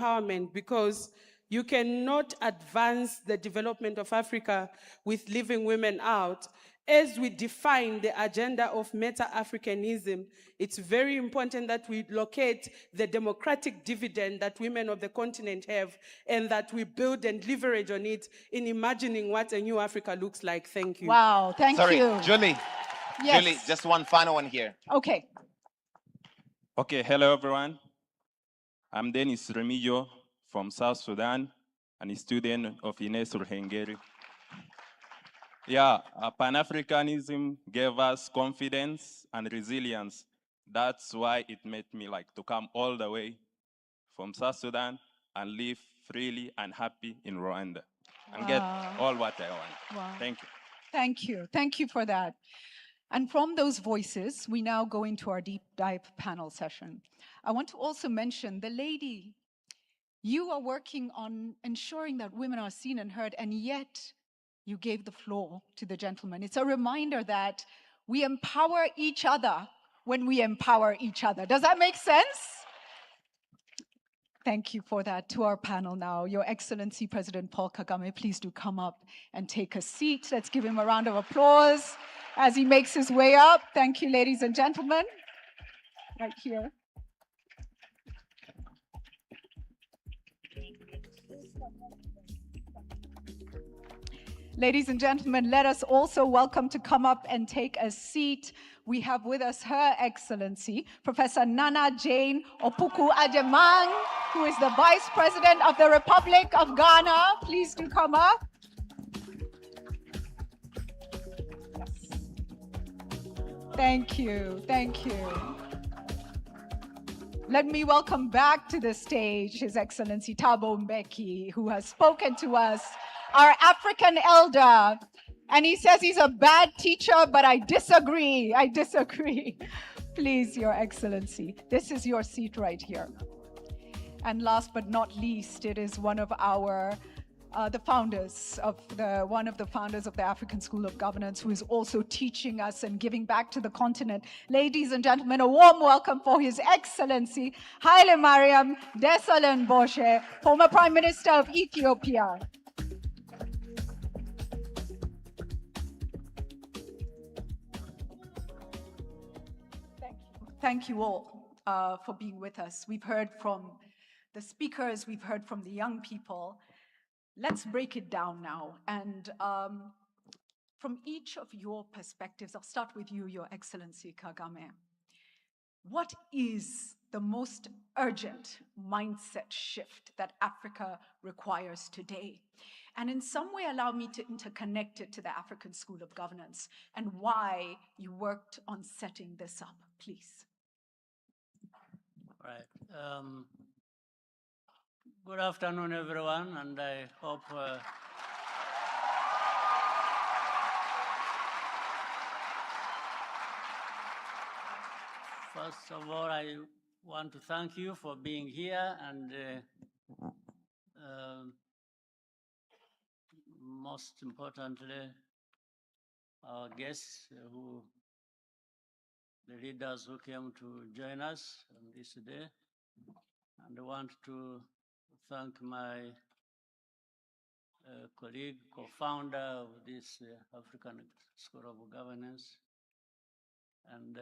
empowerment, because you cannot advance the development of Africa with leaving women out. As we define the agenda of Meta-Africanism, it's very important that we locate the democratic dividend that women of the continent have, and that we build and leverage on it in imagining what a new Africa looks like. Thank you. Wow, thank you. Sorry, Julie. Yes. Julie, just one final one here. Okay. Okay, hello everyone. I'm Dennis Remillo from South Sudan and a student of Ines Ruhengeri. Yeah, Pan-Africanism gave us confidence and resilience. That's why it made me to come all the way from South Sudan and live freely and happy in Rwanda and get all what I want. Wow. Thank you. Thank you. Thank you for that. And from those voices, we now go into our deep dive panel session. I want to also mention the lady. You are working on ensuring that women are seen and heard, and yet you gave the floor to the gentleman. It's a reminder that we empower each other when we empower each other. Does that make sense? Thank you for that. To our panel now, Your Excellency President Paul Kagame, please do come up and take a seat. Let's give him a round of applause as he makes his way up. Thank you, ladies and gentlemen. Right here. Ladies and gentlemen, let us also welcome to come up and take a seat. We have with us Her Excellency, Professor Nana Jane Opoku Adjemang, who is the Vice President of the Republic of Ghana. Please do come up. Yes. Thank you, thank you. Let me welcome back to the stage His Excellency Thabo Mbeki, who has spoken to us, our African elder. And he says he's a bad teacher, but I disagree. I disagree. Please, Your Excellency, this is your seat right here. And last but not least, it is one of our one of the founders of the African School of Governance, who is also teaching us and giving back to the continent. Ladies and gentlemen, a warm welcome for His Excellency Haile Mariam Desalegn, former Prime Minister of Ethiopia. Thank you all for being with us. We've heard from the speakers, we've heard from the young people. Let's break it down now. And from each of your perspectives, I'll start with you, Your Excellency Kagame. What is the most urgent mindset shift that Africa requires today? And in some way, allow me to interconnect it to the African School of Governance and why you worked on setting this up, please. Right. Good afternoon, everyone, and I hope first of all, I want to thank you for being here, and most importantly, our guests, the leaders who came to join us on this day. And I want to thank my colleague, co-founder of this African School of Governance. And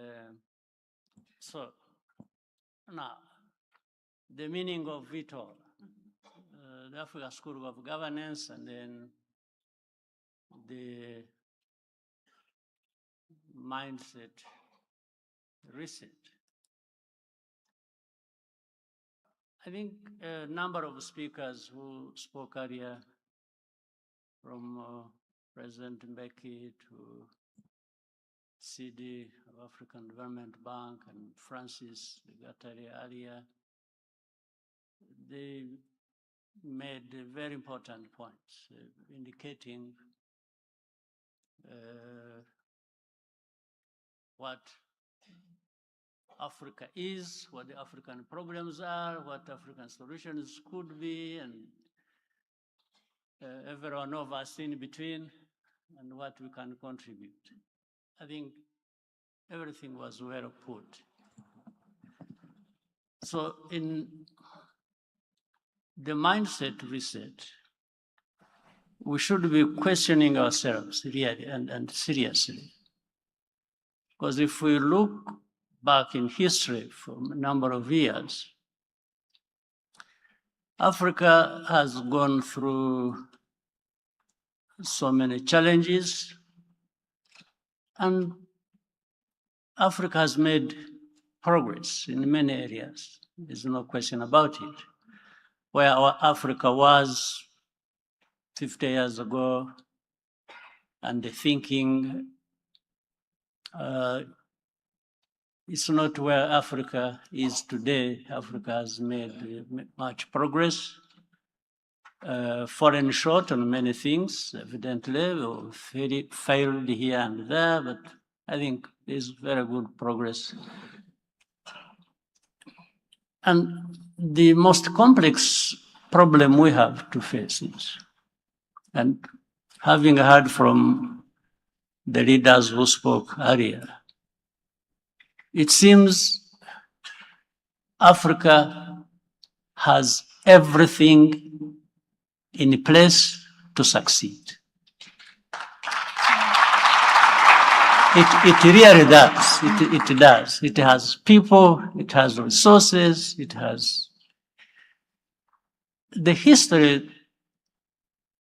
so now, the meaning of it all, the African School of Governance, and then the mindset reset. I think a number of speakers who spoke earlier, from President Mbeki to CD of African Development Bank and Francis Gatari earlier, they made very important points, indicating what Africa is, what the African problems are, what African solutions could be, and every one of us in between, and what we can contribute. I think everything was well put. So in the mindset reset, we should be questioning ourselves really and seriously. Because if we look back in history for a number of years, Africa has gone through so many challenges, and Africa has made progress in many areas. There's no question about it. Where our Africa was 50 years ago, and the thinking, it's not where Africa is today. Africa has made much progress, fallen short on many things, evidently, or failed here and there, but I think there's very good progress. And the most complex problem we have to face is, and having heard from the leaders who spoke earlier, it seems Africa has everything in place to succeed. It really does. It does. It has people, it has resources, it has the history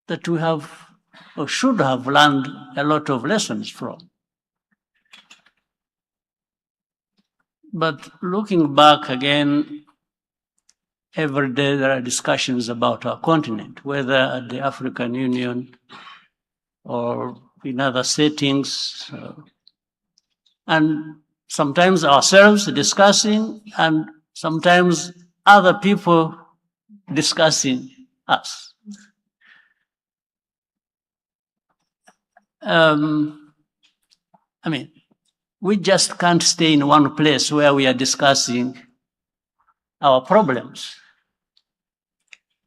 that we have or should have learned a lot of lessons from. But looking back again, every day there are discussions about our continent, whether at the African Union or in other settings, and sometimes ourselves discussing, and sometimes other people discussing us. I mean, we just can't stay in one place where we are discussing our problems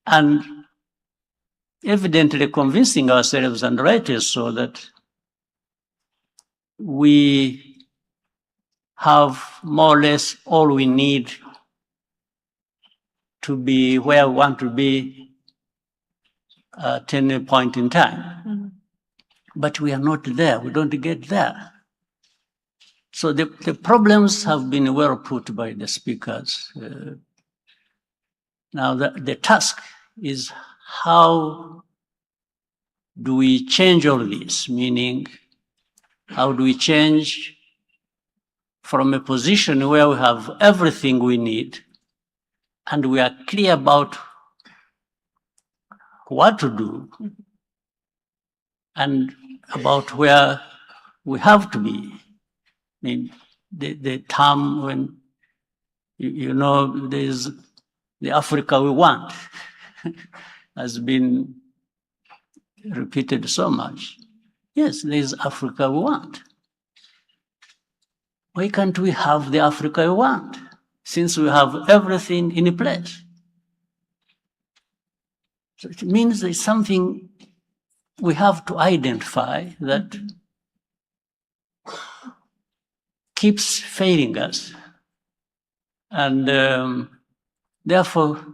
and evidently convincing ourselves, and rightly so, that we have more or less all we need to be where we want to be at any point in time. Mm-hmm. But we are not there. We don't get there. So the problems have been well put by the speakers. Now the task is, how do we change all this? Meaning, how do we change from a position where we have everything we need and we are clear about what to do and about where we have to be? I mean, the term when, you know, there's the Africa we want has been repeated so much. Yes, there's Africa we want. Why can't we have the Africa we want, since we have everything in place? So it means there's something we have to identify that keeps failing us. And therefore,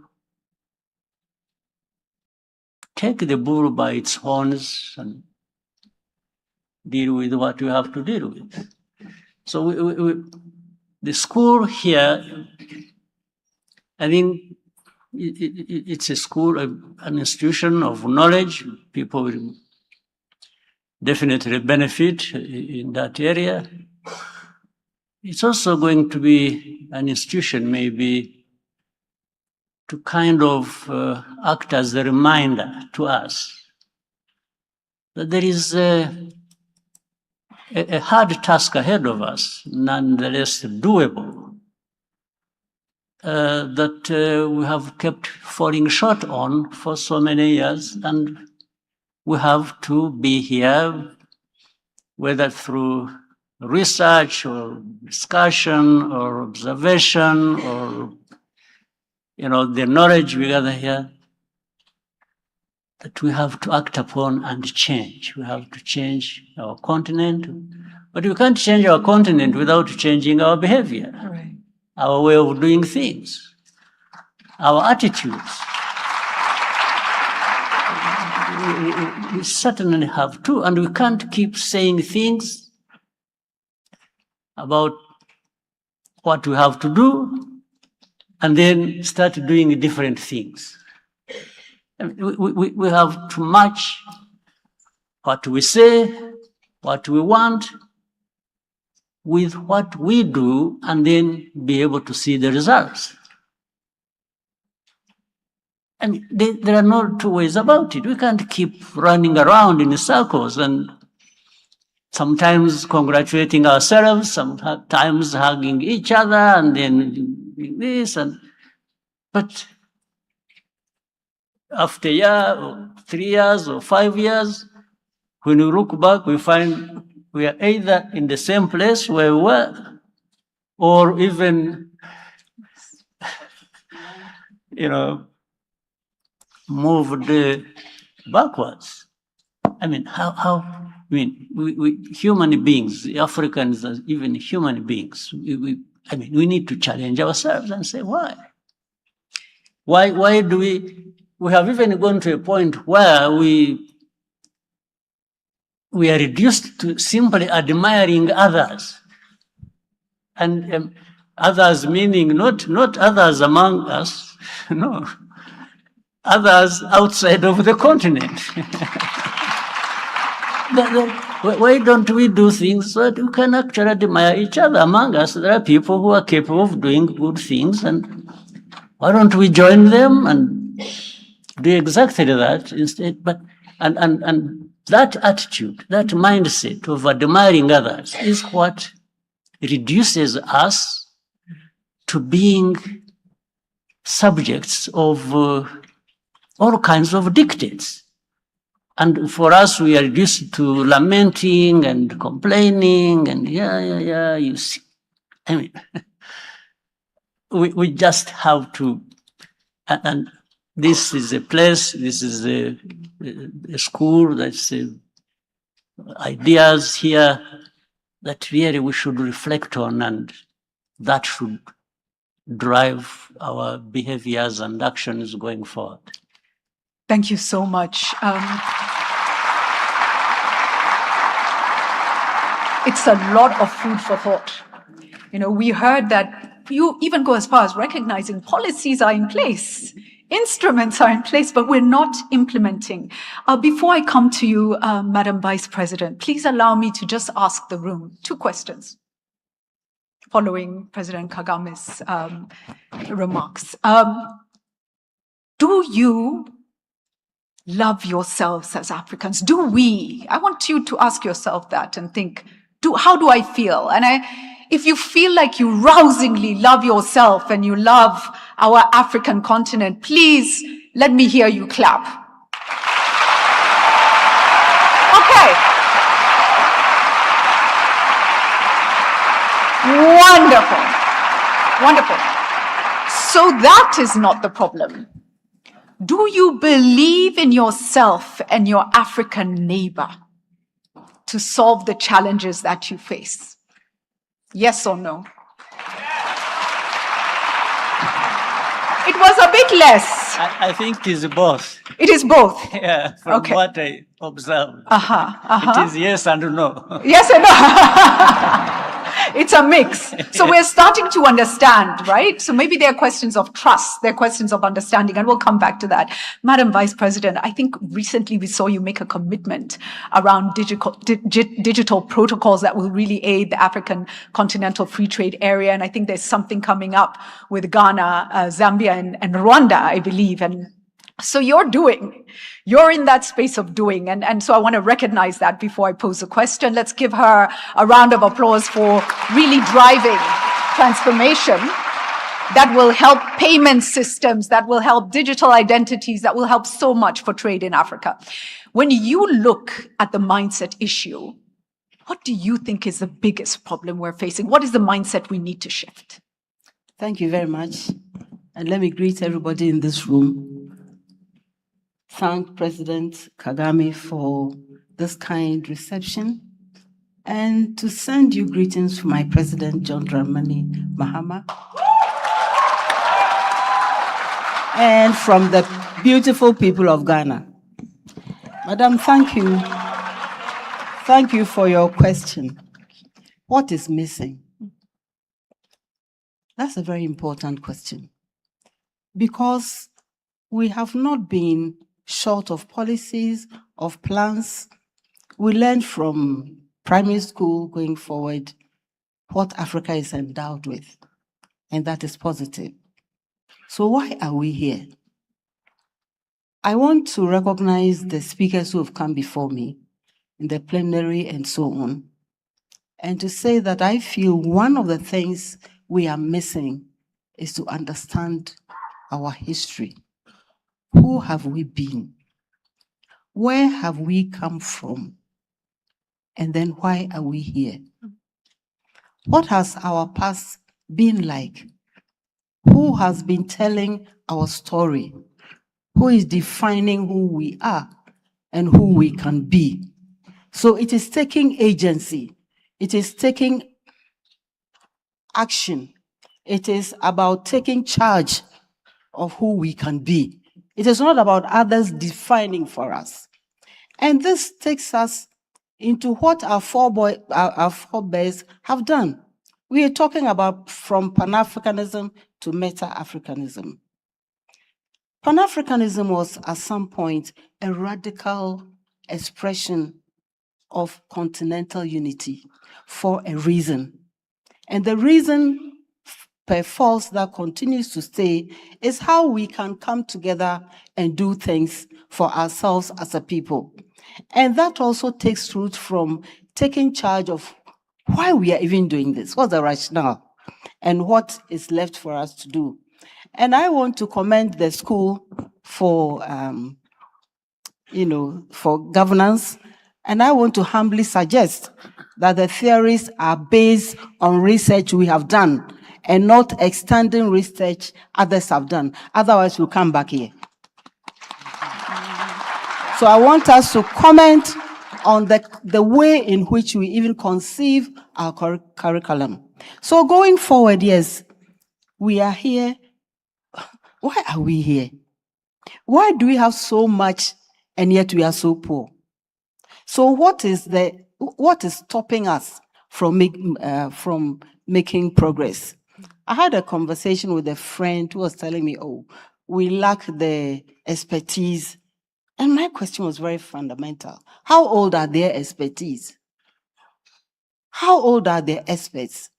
take the bull by its horns and deal with what you have to deal with. So the school here, I think it's a school, an institution of knowledge. People will definitely benefit in that area. It's also going to be an institution maybe to kind of act as a reminder to us that there is a hard task ahead of us, nonetheless doable, that we have kept falling short on for so many years, and we have to be here, whether through research or discussion or observation or, you know, the knowledge we gather here, that we have to act upon and change. We have to change our continent, but we can't change our continent without changing our behavior, right, our way of doing things, our attitudes. we certainly have to, and we can't keep saying things about what we have to do and then start doing different things. We have to match what we say, what we want, with what we do, and then be able to see the results. And there are no two ways about it. We can't keep running around in circles and sometimes congratulating ourselves, sometimes hugging each other, and then doing this. But after a year, or 3 years, or 5 years, when we look back, we find we are either in the same place where we were, or even, moved backwards. I mean, we human beings, Africans, even human beings, we need to challenge ourselves and say, why? Why do we have even gone to a point where we are reduced to simply admiring others. And others meaning not others among us, no, others outside of the continent. Why don't we do things so that we can actually admire each other among us? There are people who are capable of doing good things, and why don't we join them and do exactly that instead? But and that attitude, that mindset of admiring others is what reduces us to being subjects of all kinds of dictates. And for us, we are reduced to lamenting and complaining and you see. I mean, we just have to, and this is a place, this is a school, that's ideas here that really we should reflect on, and that should drive our behaviors and actions going forward. Thank you so much. It's a lot of food for thought. We heard that you even go as far as recognizing policies are in place, instruments are in place, but we're not implementing. Before I come to you, Madam Vice President, please allow me to just ask the room 2 questions following President Kagame's remarks. Do you love yourselves as Africans? Do we? I want you to ask yourself that and think, how do I feel? And if you feel like you rousingly love yourself and you love our African continent, please let me hear you clap. Okay. Wonderful. Wonderful. So that is not the problem. Do you believe in yourself and your African neighbor to solve the challenges that you face? Yes or no? It was a bit less. I think it is both. It is both. Yeah, from what I observed. It is yes and no. Yes and no. It's a mix. So we're starting to understand, right? So maybe there are questions of trust, there are questions of understanding, and we'll come back to that. Madam Vice President, I think recently we saw you make a commitment around digital protocols that will really aid the African continental free trade area. And I think there's something coming up with Ghana, Zambia, and Rwanda, I believe. And so you're in that space of doing. And so I want to recognize that before I pose a question. Let's give her a round of applause for really driving transformation that will help payment systems, that will help digital identities, that will help so much for trade in Africa. When you look at the mindset issue, what do you think is the biggest problem we're facing? What is the mindset we need to shift? Thank you very much. And let me greet everybody in this room. Thank President Kagame for this kind reception, and to send you greetings from my President John Dramani Mahama, and from the beautiful people of Ghana. Madam, thank you. Thank you for your question. What is missing? That's a very important question. Because we have not been short of policies, of plans. We learned from primary school going forward what Africa is endowed with, and that is positive. So why are we here? I want to recognize the speakers who have come before me in the plenary and so on, and to say that I feel one of the things we are missing is to understand our history. Who have we been? Where have we come from? And then why are we here? What has our past been like? Who has been telling our story? Who is defining who we are and who we can be? So it is taking agency. It is taking action. It is about taking charge of who we can be. It is not about others defining for us. And this takes us into what our forebears have done. We are talking about from Pan-Africanism to Meta-Africanism. Pan-Africanism was at some point a radical expression of continental unity for a reason. And the reason per force that continues to stay is how we can come together and do things for ourselves as a people. And that also takes root from taking charge of why we are even doing this, what's the rationale, and what is left for us to do. And I want to commend the school for, for governance. And I want to humbly suggest that the theories are based on research we have done and not extending research others have done. Otherwise, we'll come back here. So I want us to comment on the way in which we even conceive our curriculum. So going forward, yes, we are here. Why are we here? Why do we have so much and yet we are so poor? So what is stopping us from making progress? I had a conversation with a friend who was telling me, oh, we lack the expertise. And my question was very fundamental. How old are their expertise? How old are their experts?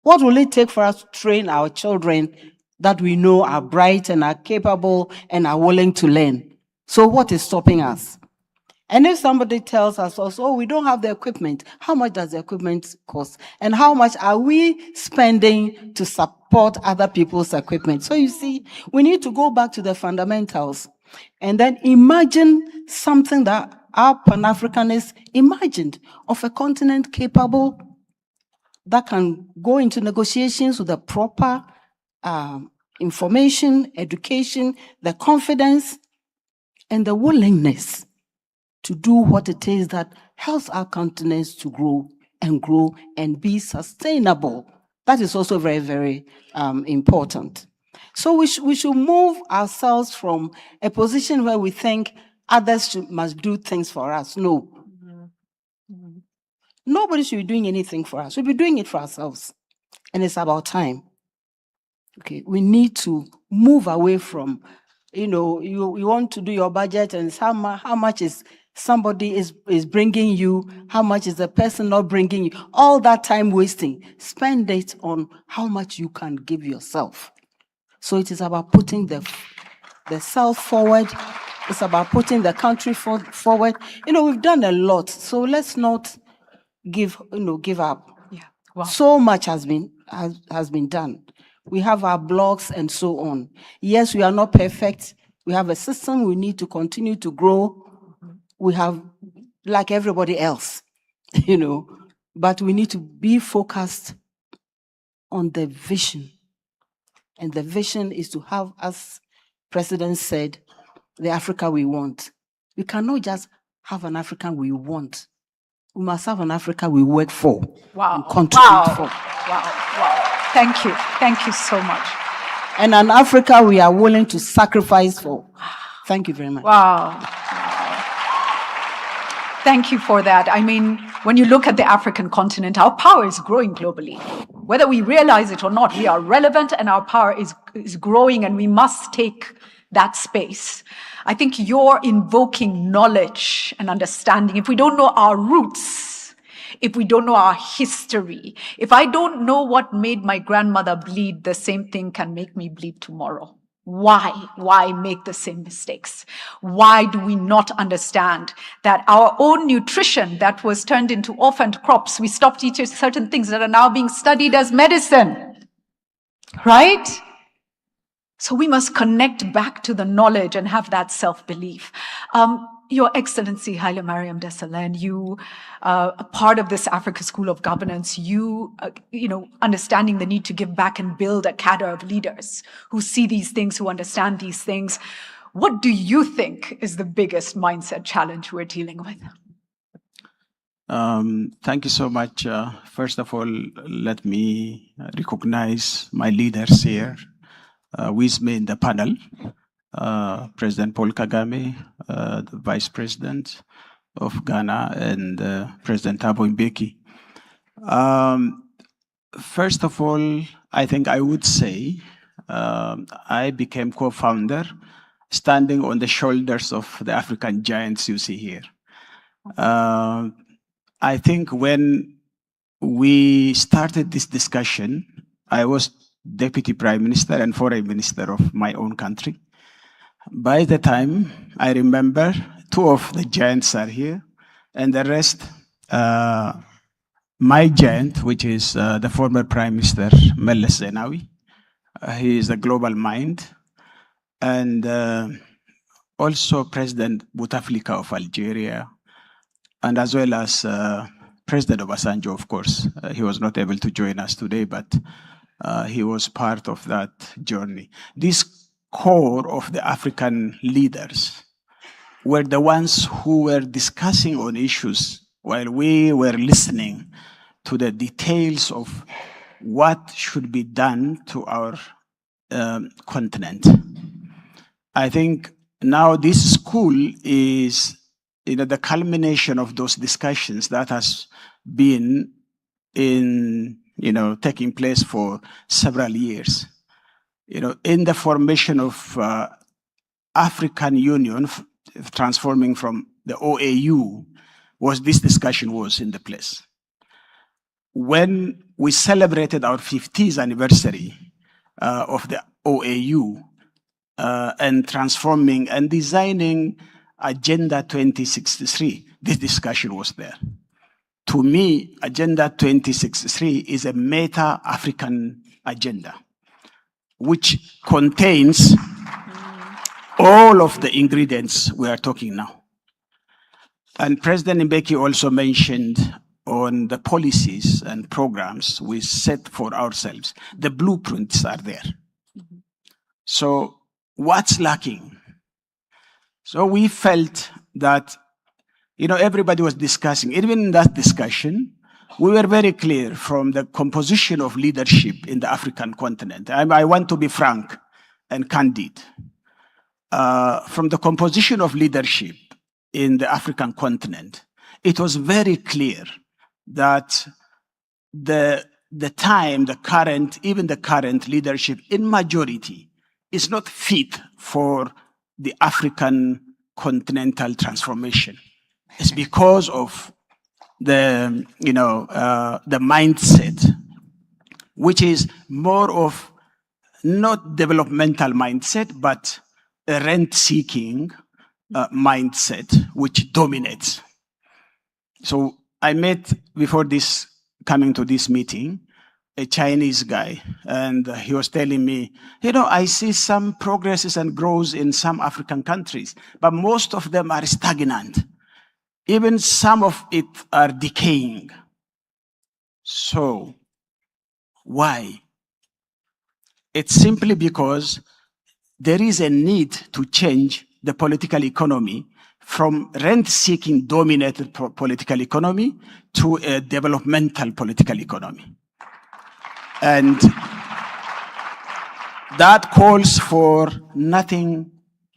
What will it take for us to train our children that we know are bright and are capable and are willing to learn? So what is stopping us? And if somebody tells us also, oh, we don't have the equipment, how much does the equipment cost? And how much are we spending to support other people's equipment? So you see, we need to go back to the fundamentals and then imagine something that our Pan-Africanists imagined of a continent capable that can go into negotiations with the proper information, education, the confidence, and the willingness to do what it is that helps our continents to grow and be sustainable. That is also very, very important. So we should move ourselves from a position where we think others must do things for us. No. Nobody should be doing anything for us. We'll be doing it for ourselves. And it's about time. Okay, we need to move away from, you want to do your budget and how much is somebody is bringing you, how much is the person not bringing you, all that time wasting. Spend it on how much you can give yourself. So it is about putting the self forward. It's about putting the country forward. We've done a lot, so let's not give up. Yeah. Wow. So much has been done. We have our blogs and so on. Yes, we are not perfect. We have a system we need to continue to grow. We have, like everybody else, but we need to be focused on the vision. And the vision is to have, as President said, the Africa we want. We cannot just have an Africa we want. We must have an Africa we work for. Wow. And contribute for. Wow. Thank you. Thank you so much. And an Africa we are willing to sacrifice for. Thank you very much. Wow. Thank you for that. I mean, when you look at the African continent, our power is growing globally. Whether we realize it or not, we are relevant and our power is growing, and we must take that space. I think you're invoking knowledge and understanding. If we don't know our roots, if we don't know our history, if I don't know what made my grandmother bleed, the same thing can make me bleed tomorrow. Why? Why make the same mistakes? Why do we not understand that our own nutrition that was turned into orphaned crops, we stopped eating certain things that are now being studied as medicine, right? So we must connect back to the knowledge and have that self-belief. Your Excellency Haile Mariam Desalegn, you a part of this Africa School of Governance, you understanding the need to give back and build a cadre of leaders who see these things, who understand these things. What do you think is the biggest mindset challenge we're dealing with? Thank you so much. First of all, let me recognize my leaders here with me in the panel. President Paul Kagame, the Vice President of Ghana, and President Thabo Mbeki. First of all, I think I would say I became co-founder standing on the shoulders of the African giants you see here. I think when we started this discussion, I was Deputy Prime Minister and Foreign Minister of my own country. By the time, I remember 2 of the giants are here, and the rest, my giant, which is the former Prime Minister Meles Zenawi. He is a global mind. And also President Bouteflika of Algeria, and as well as President Obasanjo, of course. He was not able to join us today, but he was part of that journey. This core of the African leaders were the ones who were discussing on issues while we were listening to the details of what should be done to our continent. I think now this school is the culmination of those discussions that has been taking place for several years. In the formation of African Union, transforming from the OAU, this discussion was in the place. When we celebrated our 50th anniversary of the OAU and transforming and designing Agenda 2063, this discussion was there. To me, Agenda 2063 is a meta-African agenda, which contains all of the ingredients we are talking now. And President Mbeki also mentioned on the policies and programs we set for ourselves. The blueprints are there. So what's lacking? So we felt that, everybody was discussing. Even in that discussion, we were very clear from the composition of leadership in the African continent. I want to be frank and candid. From the composition of leadership in the African continent, it was very clear that the current leadership in majority is not fit for the African continental transformation. It's because of the mindset, which is more of not developmental mindset, but a rent-seeking mindset, which dominates. So I met, before coming to this meeting, a Chinese guy, and he was telling me, I see some progresses and growth in some African countries, but most of them are stagnant. Even some of it are decaying. So, why? It's simply because there is a need to change the political economy from rent-seeking dominated political economy to a developmental political economy. And that calls for nothing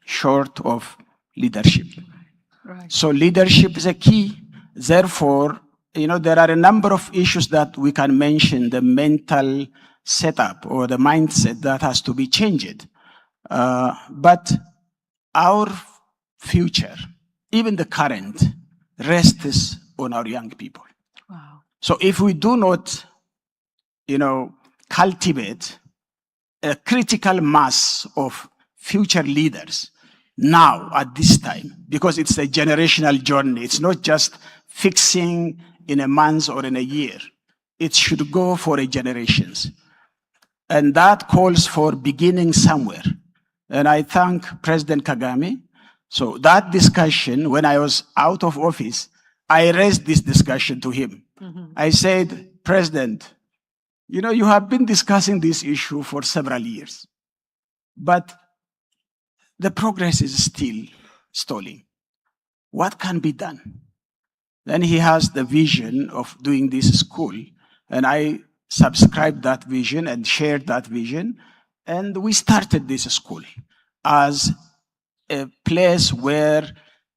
short of leadership. Right. So leadership is a key. Therefore, there are a number of issues that we can mention, the mental setup or the mindset that has to be changed. But our future, even the current, rests on our young people. Wow. So if we do not, cultivate a critical mass of future leaders now at this time, because it's a generational journey. It's not just fixing in a month or in a year. It should go for generations. And that calls for beginning somewhere. And I thank President Kagame. So that discussion, when I was out of office, I raised this discussion to him. I said, President, you have been discussing this issue for several years, but the progress is still stalling. What can be done? Then he has the vision of doing this school, and I subscribed that vision and shared that vision, and we started this school as a place where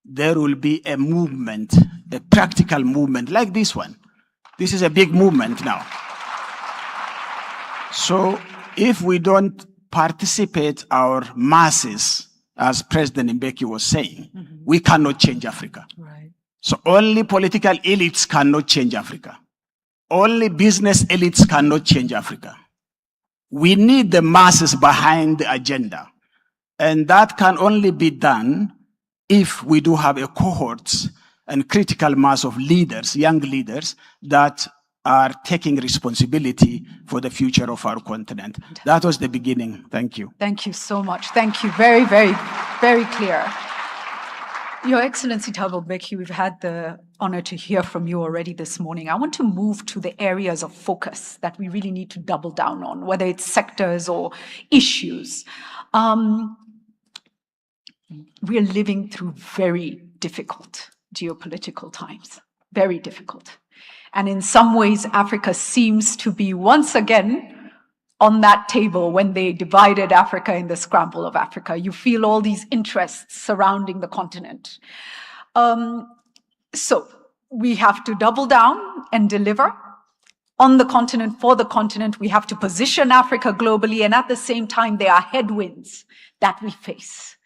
there will be a movement, a practical movement like this one. This is a big movement now. So if we don't participate our masses, as President Mbeki was saying, we cannot change Africa. Right. So only political elites cannot change Africa. Only business elites cannot change Africa. We need the masses behind the agenda. And that can only be done if we do have a cohorts and critical mass of leaders, young leaders, that are taking responsibility for the future of our continent. That was the beginning. Thank you. Thank you so much. Thank you. Very, very, very clear. Your Excellency Thabo Mbeki, we've had the honor to hear from you already this morning. I want to move to the areas of focus that we really need to double down on, whether it's sectors or issues. We're living through very difficult geopolitical times, very difficult. And in some ways, Africa seems to be once again on that table when they divided Africa in the scramble of Africa. You feel all these interests surrounding the continent. So we have to double down and deliver on the continent, for the continent. We have to position Africa globally, and at the same time, there are headwinds that we face.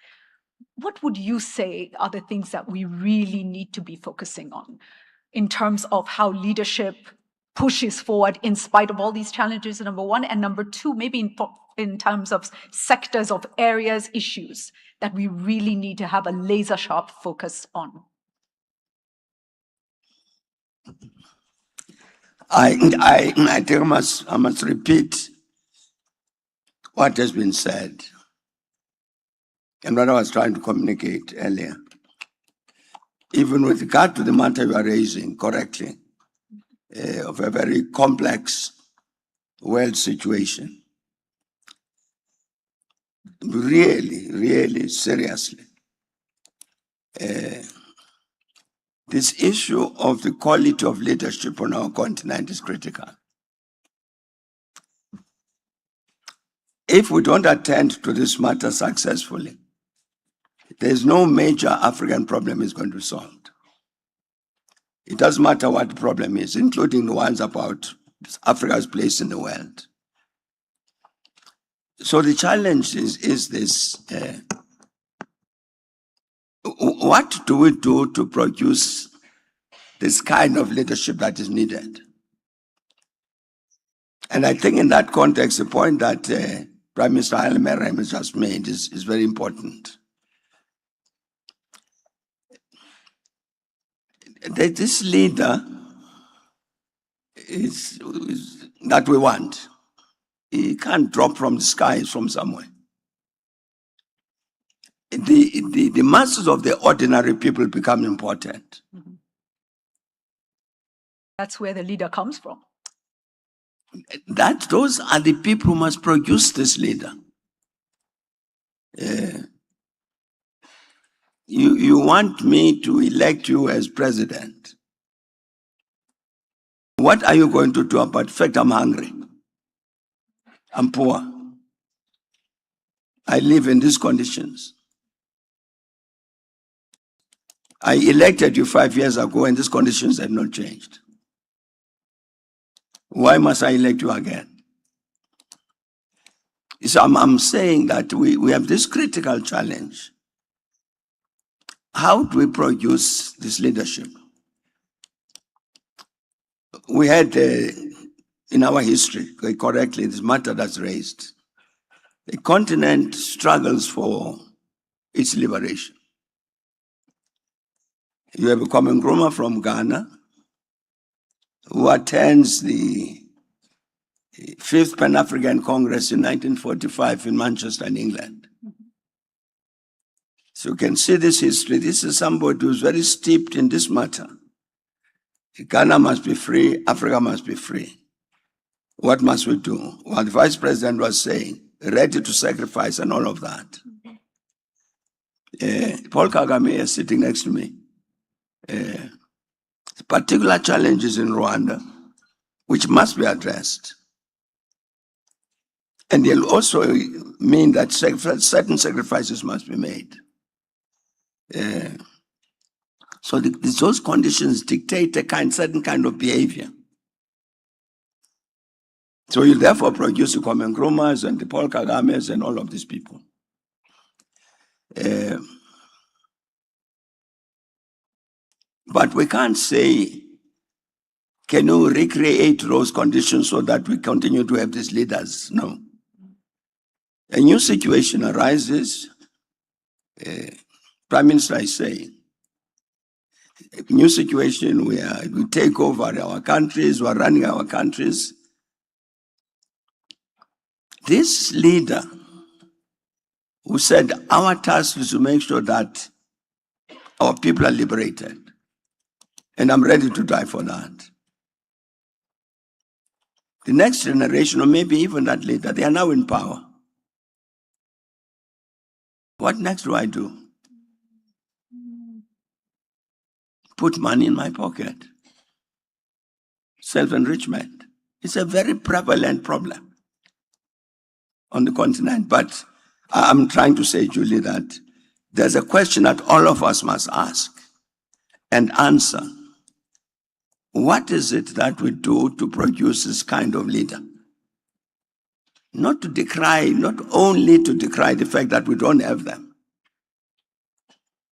What would you say are the things that we really need to be focusing on in terms of how leadership pushes forward in spite of all these challenges, number one, and number two, maybe in terms of sectors of areas, issues that we really need to have a laser sharp focus on? I think I must repeat what has been said and what I was trying to communicate earlier. Even with regard to the matter you are raising correctly, of a very complex world situation, really, really seriously, this issue of the quality of leadership on our continent is critical. If we don't attend to this matter successfully, there's no major African problem is going to be solved. It doesn't matter what the problem is, including the ones about Africa's place in the world. So the challenge is this, what do we do to produce this kind of leadership that is needed? And I think in that context, the point that Prime Minister Haile Mariam has just made is very important. That this leader is that we want. He can't drop from the skies from somewhere. The masses of the ordinary people become important. Mm-hmm. That's where the leader comes from. Those are the people who must produce this leader. You want me to elect you as president. What are you going to do about the fact I'm hungry? I'm poor. I live in these conditions. I elected you 5 years ago and these conditions have not changed. Why must I elect you again? So I'm saying that we have this critical challenge. How do we produce this leadership? We had, in our history, correctly, this matter that's raised. The continent struggles for its liberation. You have a common groomer from Ghana who attends the 5th Pan-African Congress in 1945 in Manchester, in England. So you can see this history. This is somebody who's very steeped in this matter. Ghana must be free, Africa must be free. What must we do? Well, the Vice President was saying, ready to sacrifice and all of that. Paul Kagame is sitting next to me. Particular challenges in Rwanda, which must be addressed. And they'll also mean that certain sacrifices must be made. So those conditions dictate a certain kind of behavior. So you therefore produce the Kwame Nkrumahs and the Paul Kagames and all of these people. But we can't say, can you recreate those conditions so that we continue to have these leaders? No. A new situation arises. Prime Minister is saying, a new situation where we take over our countries, we're running our countries. This leader who said our task is to make sure that our people are liberated. And I'm ready to die for that. The next generation, or maybe even that leader, they are now in power. What next do I do? Put money in my pocket. Self-enrichment. It's a very prevalent problem on the continent. But I'm trying to say, Julie, that there's a question that all of us must ask and answer. What is it that we do to produce this kind of leader? Not to decry, not only to decry the fact that we don't have them,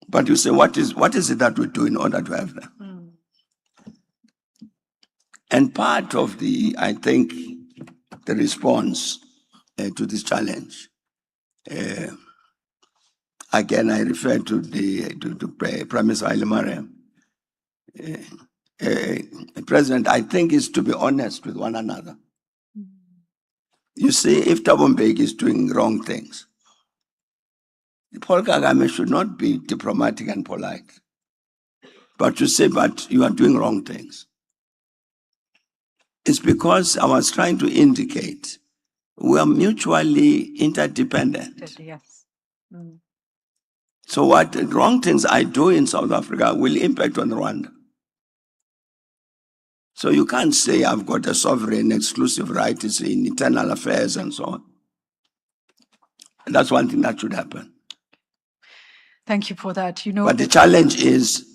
but you say, what is it that we do in order to have them? And part of I think, the response to this challenge, again, I refer to Prime Minister Haile Mariam. President, I think, is to be honest with one another. You see, if Thabo Mbeki is doing wrong things, Paul Kagame should not be diplomatic and polite, but to say, but you are doing wrong things. It's because I was trying to indicate we are mutually interdependent. Yes. So what wrong things I do in South Africa will impact on Rwanda. So you can't say I've got a sovereign exclusive right in internal affairs and so on. And that's one thing that should happen. Thank you for that. But the challenge is,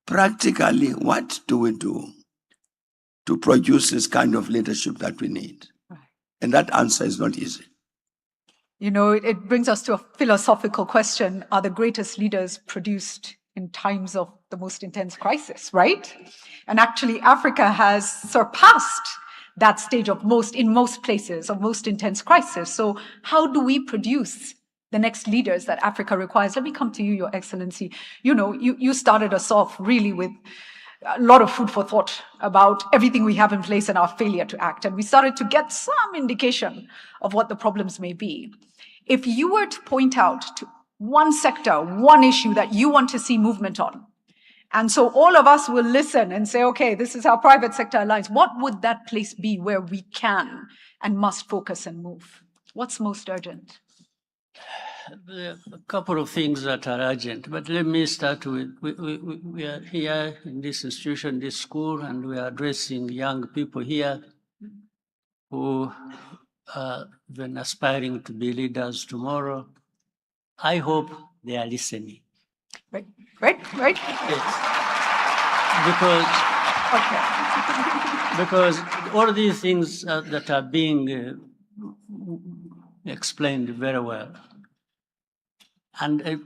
practically, what do we do to produce this kind of leadership that we need? Right. And that answer is not easy. It brings us to a philosophical question. Are the greatest leaders produced in times of the most intense crisis, right? And actually, Africa has surpassed that stage in most places of most intense crisis. So how do we produce the next leaders that Africa requires? Let me come to you, Your Excellency. You started us off really with a lot of food for thought about everything we have in place and our failure to act. And we started to get some indication of what the problems may be. If you were to point out to one sector, one issue that you want to see movement on, and so all of us will listen and say, okay, this is how private sector aligns, what would that place be where we can and must focus and move? What's most urgent? There are a couple of things that are urgent, but let me start with, we are here in this institution, this school, and we are addressing young people here who are then aspiring to be leaders tomorrow. I hope they are listening. Right, right, right. Yes. Because all these things that are being explained very well. And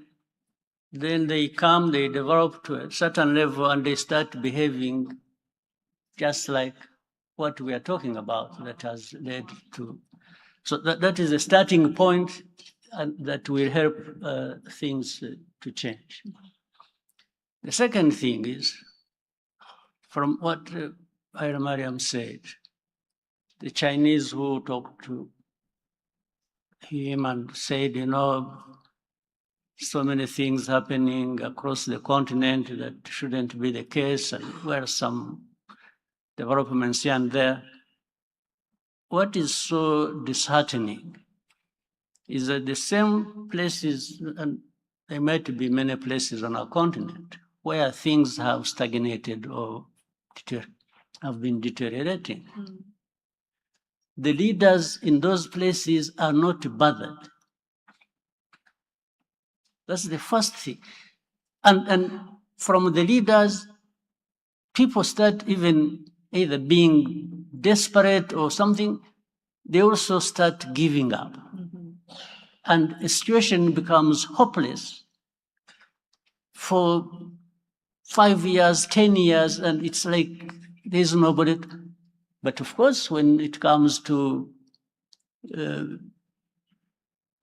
then they develop to a certain level, and they start behaving just like what we are talking about that has led to. So that is a starting point, and that will help things to change. The second thing is, from what Ira Mariam said, the Chinese who talked to him and said, so many things happening across the continent that shouldn't be the case, and where some developments here and there. What is so disheartening is that the same places, and there might be many places on our continent, where things have stagnated or have been deteriorating. The leaders in those places are not bothered. That's the first thing. And from the leaders, people start even either being desperate or something, they also start giving up. And the situation becomes hopeless for 5 years, 10 years, and it's like there's nobody. But of course, when it comes to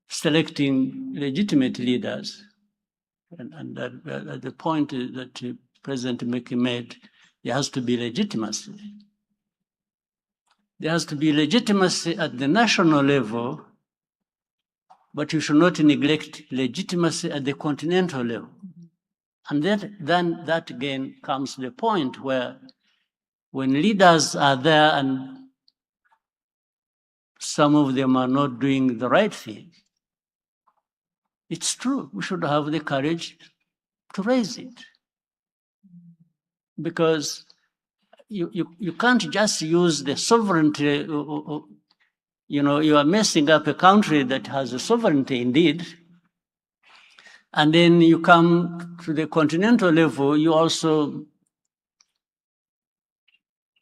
selecting legitimate leaders, and at the point that President Mbeki made, there has to be legitimacy. There has to be legitimacy at the national level, but you should not neglect legitimacy at the continental level. And then that again comes to the point where when leaders are there and some of them are not doing the right thing, it's true, we should have the courage to raise it. Because you can't just use the sovereignty, you are messing up a country that has a sovereignty indeed, and then you come to the continental level, you also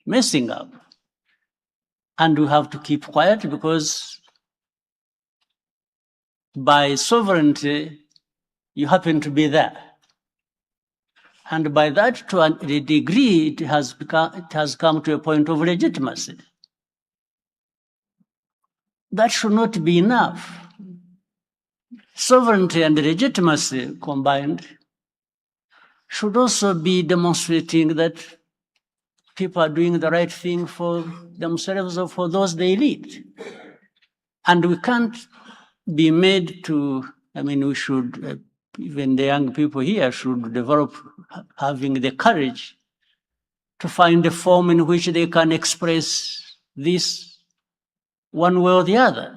messing up. And we have to keep quiet because by sovereignty, you happen to be there. And by that, to a degree, it has come to a point of legitimacy. That should not be enough. Sovereignty and legitimacy combined should also be demonstrating that people are doing the right thing for themselves or for those they lead. And we can't be made to, we should, even the young people here should develop having the courage to find a form in which they can express this one way or the other.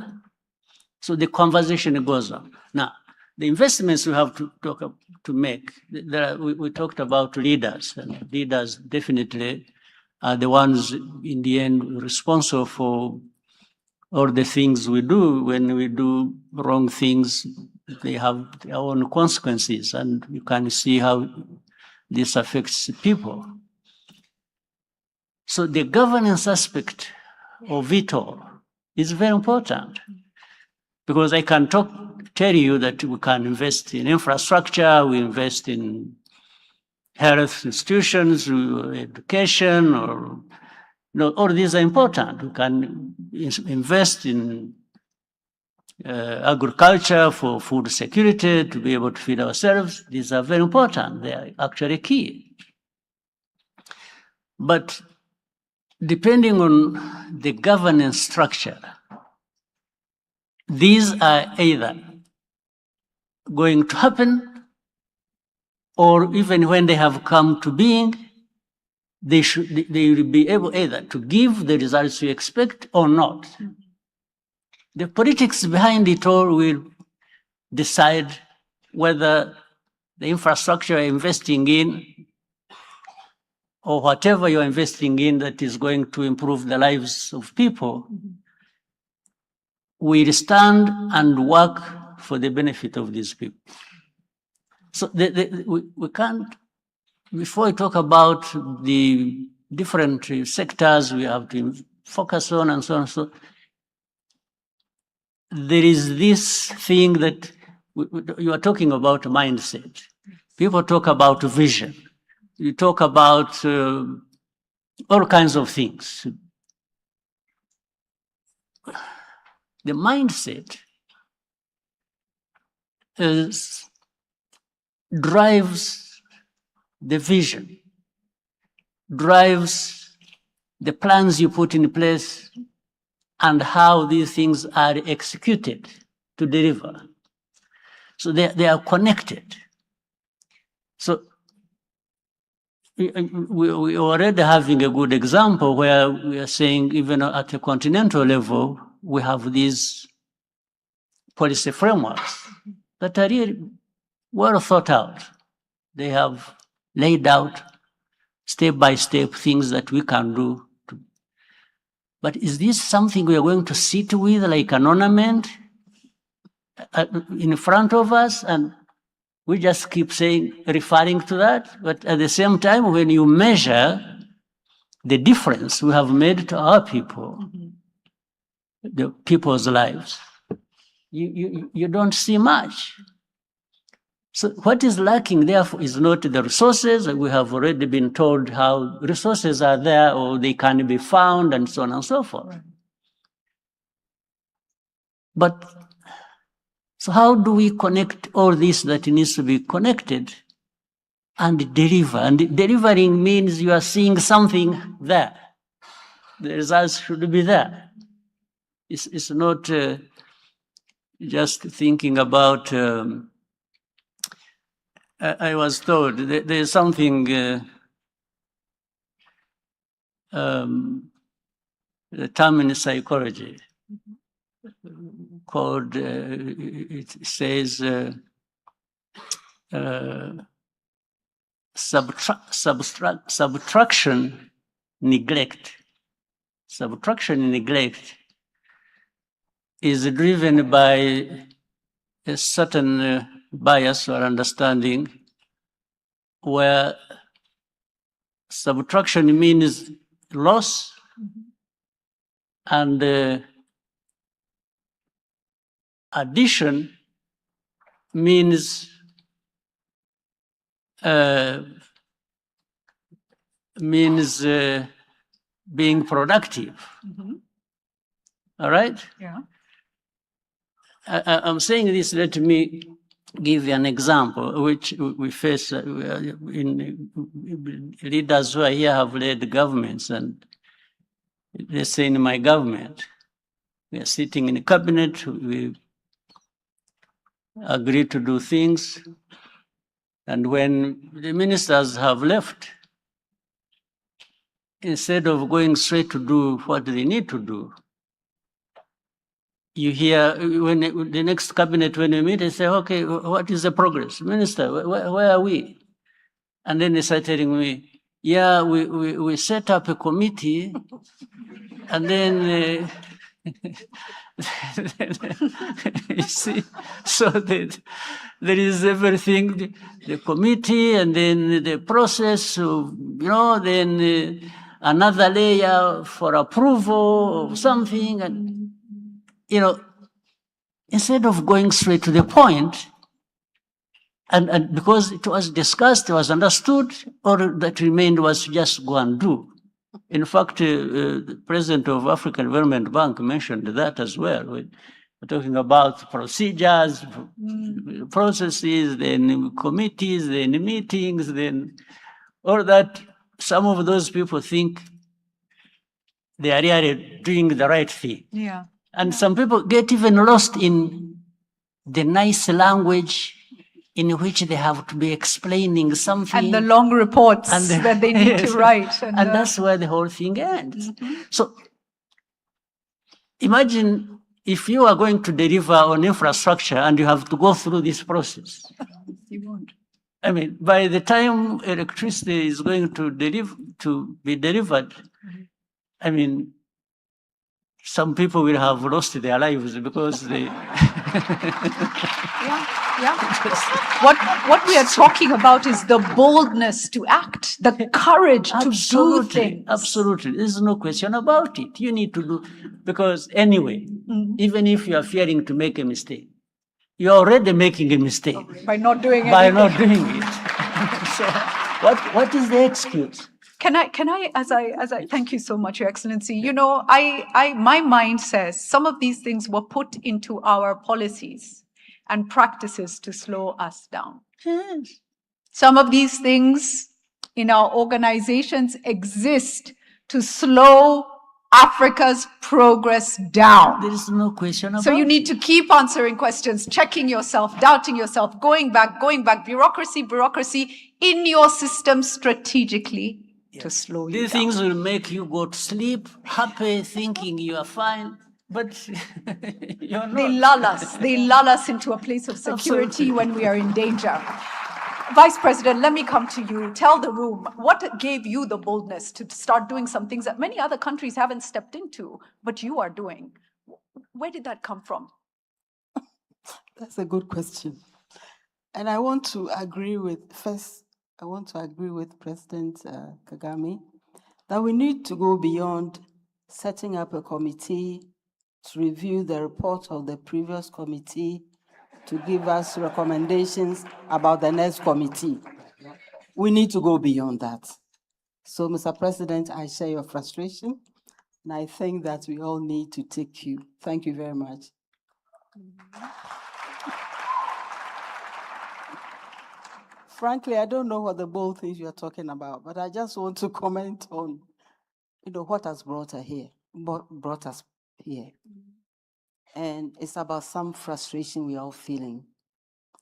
So the conversation goes on. Now, the investments we have to make, we talked about leaders, and leaders definitely are the ones in the end responsible for all the things we do. When we do wrong things, they have their own consequences, and you can see how this affects people. So the governance aspect of it all is very important, because I can tell you that we can invest in infrastructure, we invest in health institutions, education, or all these are important. We can invest in agriculture for food security, to be able to feed ourselves. These are very important. They are actually key. But depending on the governance structure, these are either going to happen, or even when they have come to being, they will be able either to give the results you expect or not. The politics behind it all will decide whether the infrastructure you're investing in, or whatever you're investing in that is going to improve the lives of people, will stand and work for the benefit of these people. So we can't, before we talk about the different sectors we have to focus on and so on, so there is this thing that you are talking about mindset. People talk about vision. You talk about all kinds of things. The mindset drives the vision, drives the plans you put in place and how these things are executed to deliver. So they are connected. So we already having a good example where we are saying even at a continental level, we have these policy frameworks that are really well thought out. They have laid out step-by-step things that we can do. But is this something we are going to sit with like an ornament in front of us, and we just keep saying, referring to that? But at the same time, when you measure the difference we have made to our people, the people's lives, you don't see much. So what is lacking, therefore, is not the resources. We have already been told how resources are there or they can be found and so on and so forth. Right. But so how do we connect all this that needs to be connected and deliver? And delivering means you are seeing something there. The results should be there. It's not just thinking about... I was told there's something, the term in psychology called, it says subtraction neglect. Subtraction neglect is driven by a certain bias or understanding where subtraction means loss and addition means being productive. All right? Yeah. I'm saying this, let me give you an example which we face in leaders who are here have led governments, and let's say in my government, we are sitting in a cabinet, we agree to do things, and when the ministers have left, instead of going straight to do what they need to do, you hear when the next cabinet, when we meet, they say, okay, what is the progress? Minister, where are we? And then they start telling me, yeah, we set up a committee, and then, you see, so that there is everything, the committee, and then the process, then another layer for approval of something, and instead of going straight to the point, and because it was discussed, it was understood, all that remained was just go and do. In fact, the president of African Development Bank mentioned that as well. We're talking about procedures, processes, then committees, then meetings, then all that. Some of those people think they are really doing the right thing. Yeah. And some people get even lost in the nice language in which they have to be explaining something. And the long reports that they need to write. And that's where the whole thing ends. So imagine if you are going to deliver on infrastructure and you have to go through this process. You won't. I mean, by the time electricity is going to be delivered, I mean, some people will have lost their lives because they... Yeah. Yeah. What we are talking about is the boldness to act, the courage to do Absolutely, things. absolutely. There's no question about it. You need to do, because anyway, even if you are fearing to make a mistake, you're already making a mistake By not doing by anything. not doing it. So, what is the excuse? Can I, as I, thank you so much, Your Excellency. You know, my mind says some of these things were put into our policies and practices to slow us down. Yes. Some of these things in our organizations exist to slow Africa's progress down. There is no question about So you need it. to keep answering questions, checking yourself, doubting yourself, going back, bureaucracy in your system strategically to slow you These down. things will make you go to sleep happy, thinking you are fine, but you're They not. lull us into a place of security Absolutely. when we are in danger. Vice President, let me come to you. Tell the room, what gave you the boldness to start doing some things that many other countries haven't stepped into, but you are doing? Where did that come from? That's a good question. And I want to agree with, President Kagame that we need to go beyond setting up a committee to review the report of the previous committee to give us recommendations about the next committee. We need to go beyond that. So, Mr. President, I share your frustration, and I think that we all need to take cue. Thank you very much. Frankly, I don't know what the bold things you are talking about, but I just want to comment on, what has brought us here. And it's about some frustration we are all feeling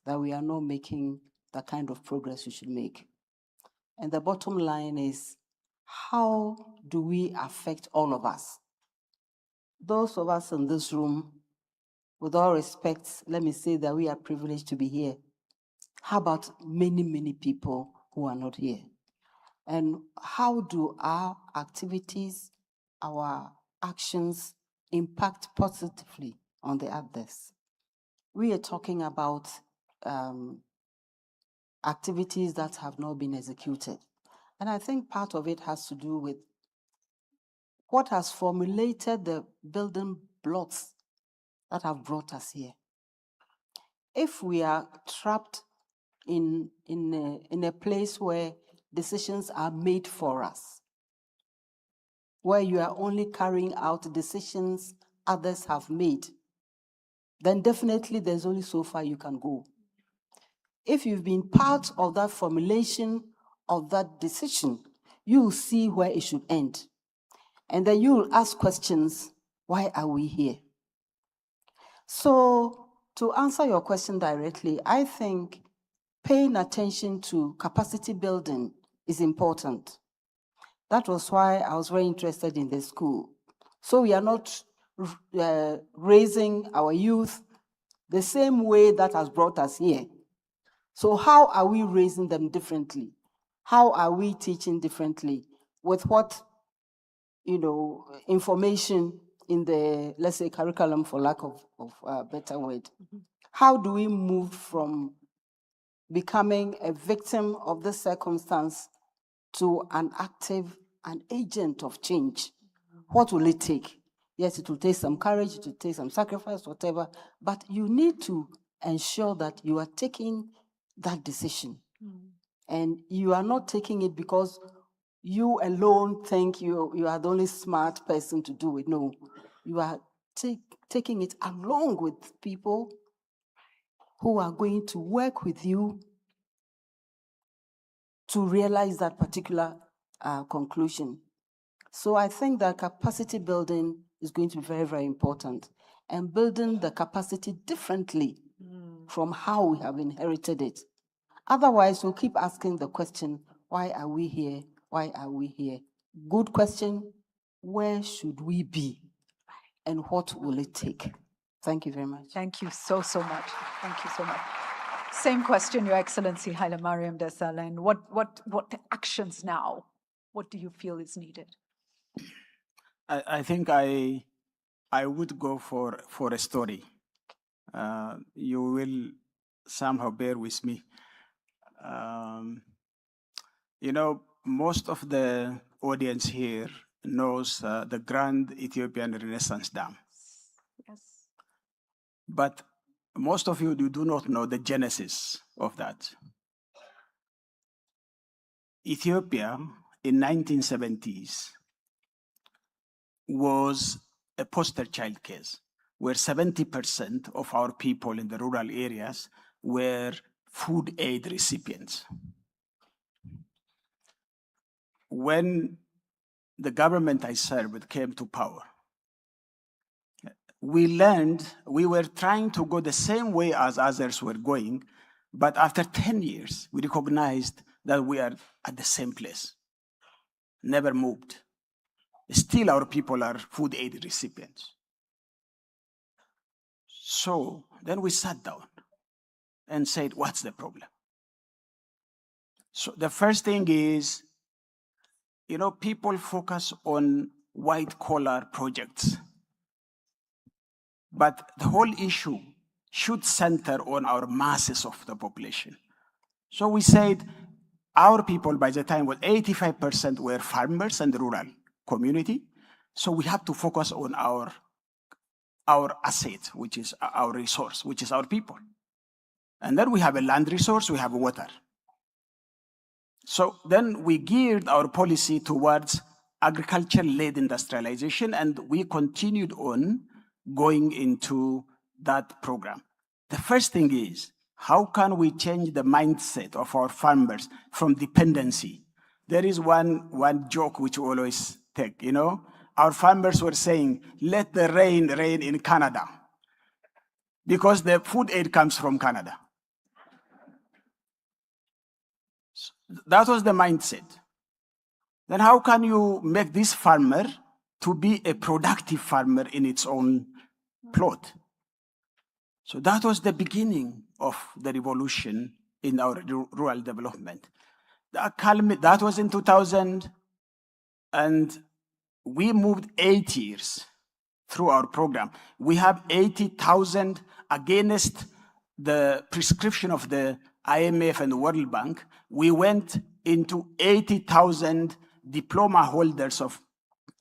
that we are not making the kind of progress we should make. And the bottom line is, how do we affect all of us? Those of us in this room, with all respect, let me say that we are privileged to be here. How about many, many people who are not here? And how do our activities, our actions impact positively on the others? We are talking about activities that have not been executed. And I think part of it has to do with what has formulated the building blocks that have brought us here. If we are trapped in a place where decisions are made for us, where you are only carrying out decisions others have made, then definitely there's only so far you can go. If you've been part of that formulation of that decision, you will see where it should end. And then you will ask questions, why are we here? So to answer your question directly, I think paying attention to capacity building is important. That was why I was very interested in the school. So we are not raising our youth the same way that has brought us here. So how are we raising them differently? How are we teaching differently? With what, information in the, let's say, curriculum, for lack of a better word? How do we move from becoming a victim of this circumstance to an active, an agent of change? What will it take? Yes, it will take some courage, it will take some sacrifice, whatever, but you need to ensure that you are taking that decision. And you are not taking it because you alone think you are the only smart person to do it. No, you are taking it along with people who are going to work with you to realize that particular conclusion. So I think that capacity building is going to be very, very important, and building the capacity differently from how we have inherited it. Otherwise, we'll keep asking the question, why are we here? Why are we here? Good question, where should we be? And what will it take? Thank you very much. Thank you so much. Thank you so much. Same question, Your Excellency Haile Mariam Desalegn. What actions now? What do you feel is needed? I think I would go for a story. You will somehow bear with me. You know, most of the audience here knows the Grand Ethiopian Renaissance Dam. Yes. But most of you do not know the genesis of that. Ethiopia in 1970s was a poster child case where 70% of our people in the rural areas were food aid recipients. When the government I served came to power, we learned we were trying to go the same way as others were going, but after 10 years, we recognized that we are at the same place, never moved. Still, our people are food aid recipients. So then we sat down and said, what's the problem? So the first thing is, you know, people focus on white collar projects, but the whole issue should center on our masses of the population. So we said our people by the time was 85% were farmers and rural community. So we have to focus on our asset, which is our resource, which is our people. And then we have a land resource, we have water. So then we geared our policy towards agriculture-led industrialization, and we continued on going into that program. The first thing is, how can we change the mindset of our farmers from dependency? There is one joke which we always take, you know? Our farmers were saying, let the rain rain in Canada, because the food aid comes from Canada. That was the mindset. Then how can you make this farmer to be a productive farmer in its own plot? So that was the beginning of the revolution in our rural development. That was in 2000, and we moved 8 years through our program. We have 80,000 against the prescription of the IMF and the World Bank. We went into 80,000 diploma holders of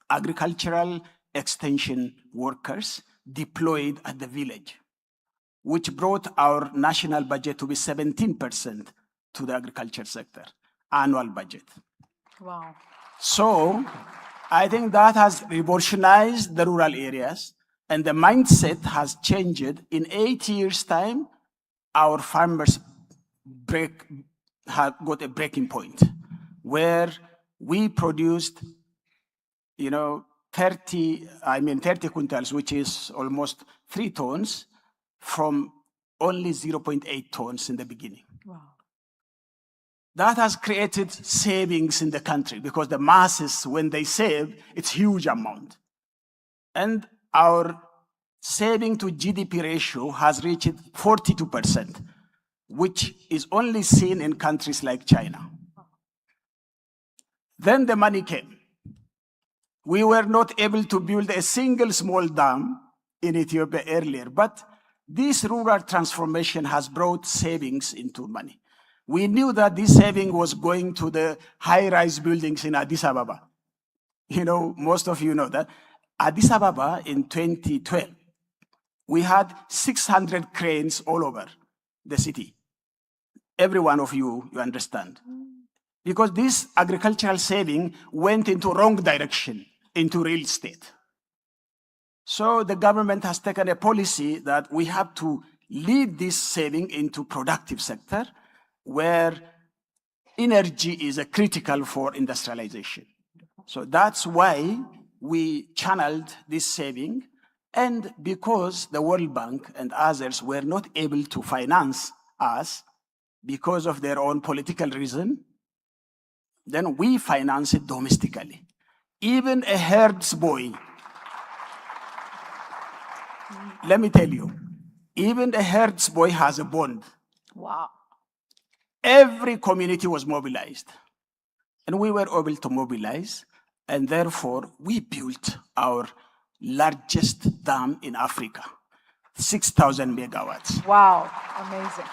agricultural extension workers deployed at the village, which brought our national budget to be 17% to the agriculture sector, annual budget. Wow. So I think that has revolutionized the rural areas, and the mindset has changed. In 8 years' time, our farmers have got a breaking point where we produced, 30 quintals, which is almost 3 tons, from only 0.8 tons in the beginning. Wow. That has created savings in the country because the masses, when they save, it's huge amount. And our saving to GDP ratio has reached 42%, which is only seen in countries like China. Then the money came. We were not able to build a single small dam in Ethiopia earlier, but this rural transformation has brought savings into money. We knew that this saving was going to the high-rise buildings in Addis Ababa. Most of you know that. Addis Ababa in 2012, we had 600 cranes all over the city. Every one of you understand. Because this agricultural saving went into wrong direction, into real estate. So the government has taken a policy that we have to lead this saving into productive sector, where energy is a critical for industrialization. So that's why we channeled this saving. And because the World Bank and others were not able to finance us because of their own political reason, then we finance it domestically. Even a herds boy, let me tell you, even a herds boy has a bond. Wow. Every community was mobilized. And we were able to mobilize, and therefore we built our largest dam in Africa. 6,000 megawatts. Wow, amazing.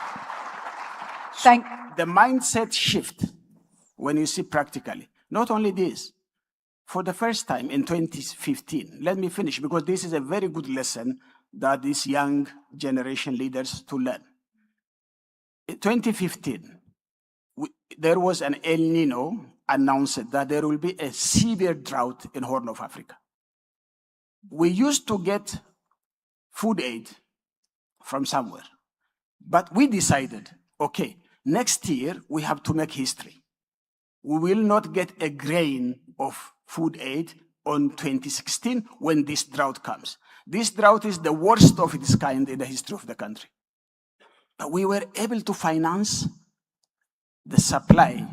The mindset shift, when you see practically, not only this, for the first time in 2015, let me finish because this is a very good lesson that these young generation leaders to learn. In 2015, there was an El Nino announced that there will be a severe drought in Horn of Africa. We used to get food aid from somewhere, but we decided, okay, next year we have to make history. We will not get a grain of food aid on 2016 when this drought comes. This drought is the worst of its kind in the history of the country. But we were able to finance the supply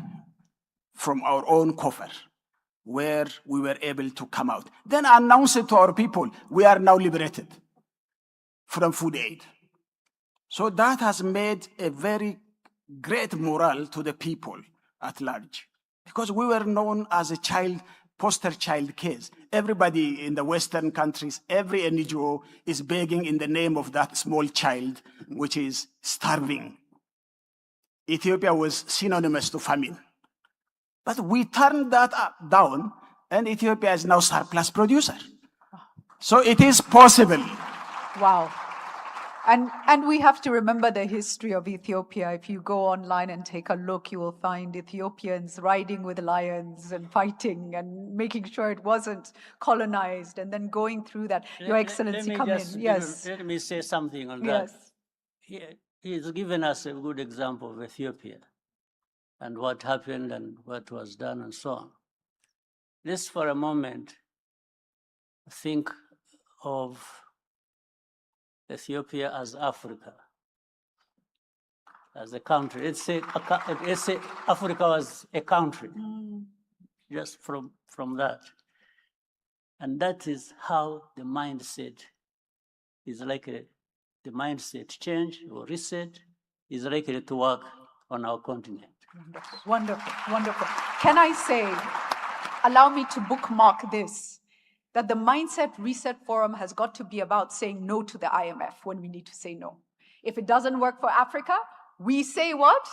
from our own coffer, where we were able to come out. Then announce it to our people, we are now liberated from food aid. So that has made a very great morale to the people at large, because we were known as a poster child case. Everybody in the Western countries, every NGO is begging in the name of that small child, which is starving. Ethiopia was synonymous to famine. But we turned that down, and Ethiopia is now surplus producer. So it is possible. Wow. And we have to remember the history of Ethiopia. If you go online and take a look, you will find Ethiopians riding with lions and fighting and making sure it wasn't colonized and then going through that. Your Excellency, come in. Yes. Let me say something on Yes. that. He's given us a good example of Ethiopia and what happened and what was done and so on. Let's for a moment think of Ethiopia as Africa, as a country. Let's say Africa was a country, just from that. And that is how the mindset is likely, the mindset change or reset is likely to work on our continent. Wonderful, wonderful. Can I say, allow me to bookmark this, that the Mindset Reset Forum has got to be about saying no to the IMF when we need to say no. If it doesn't work for Africa, we say what?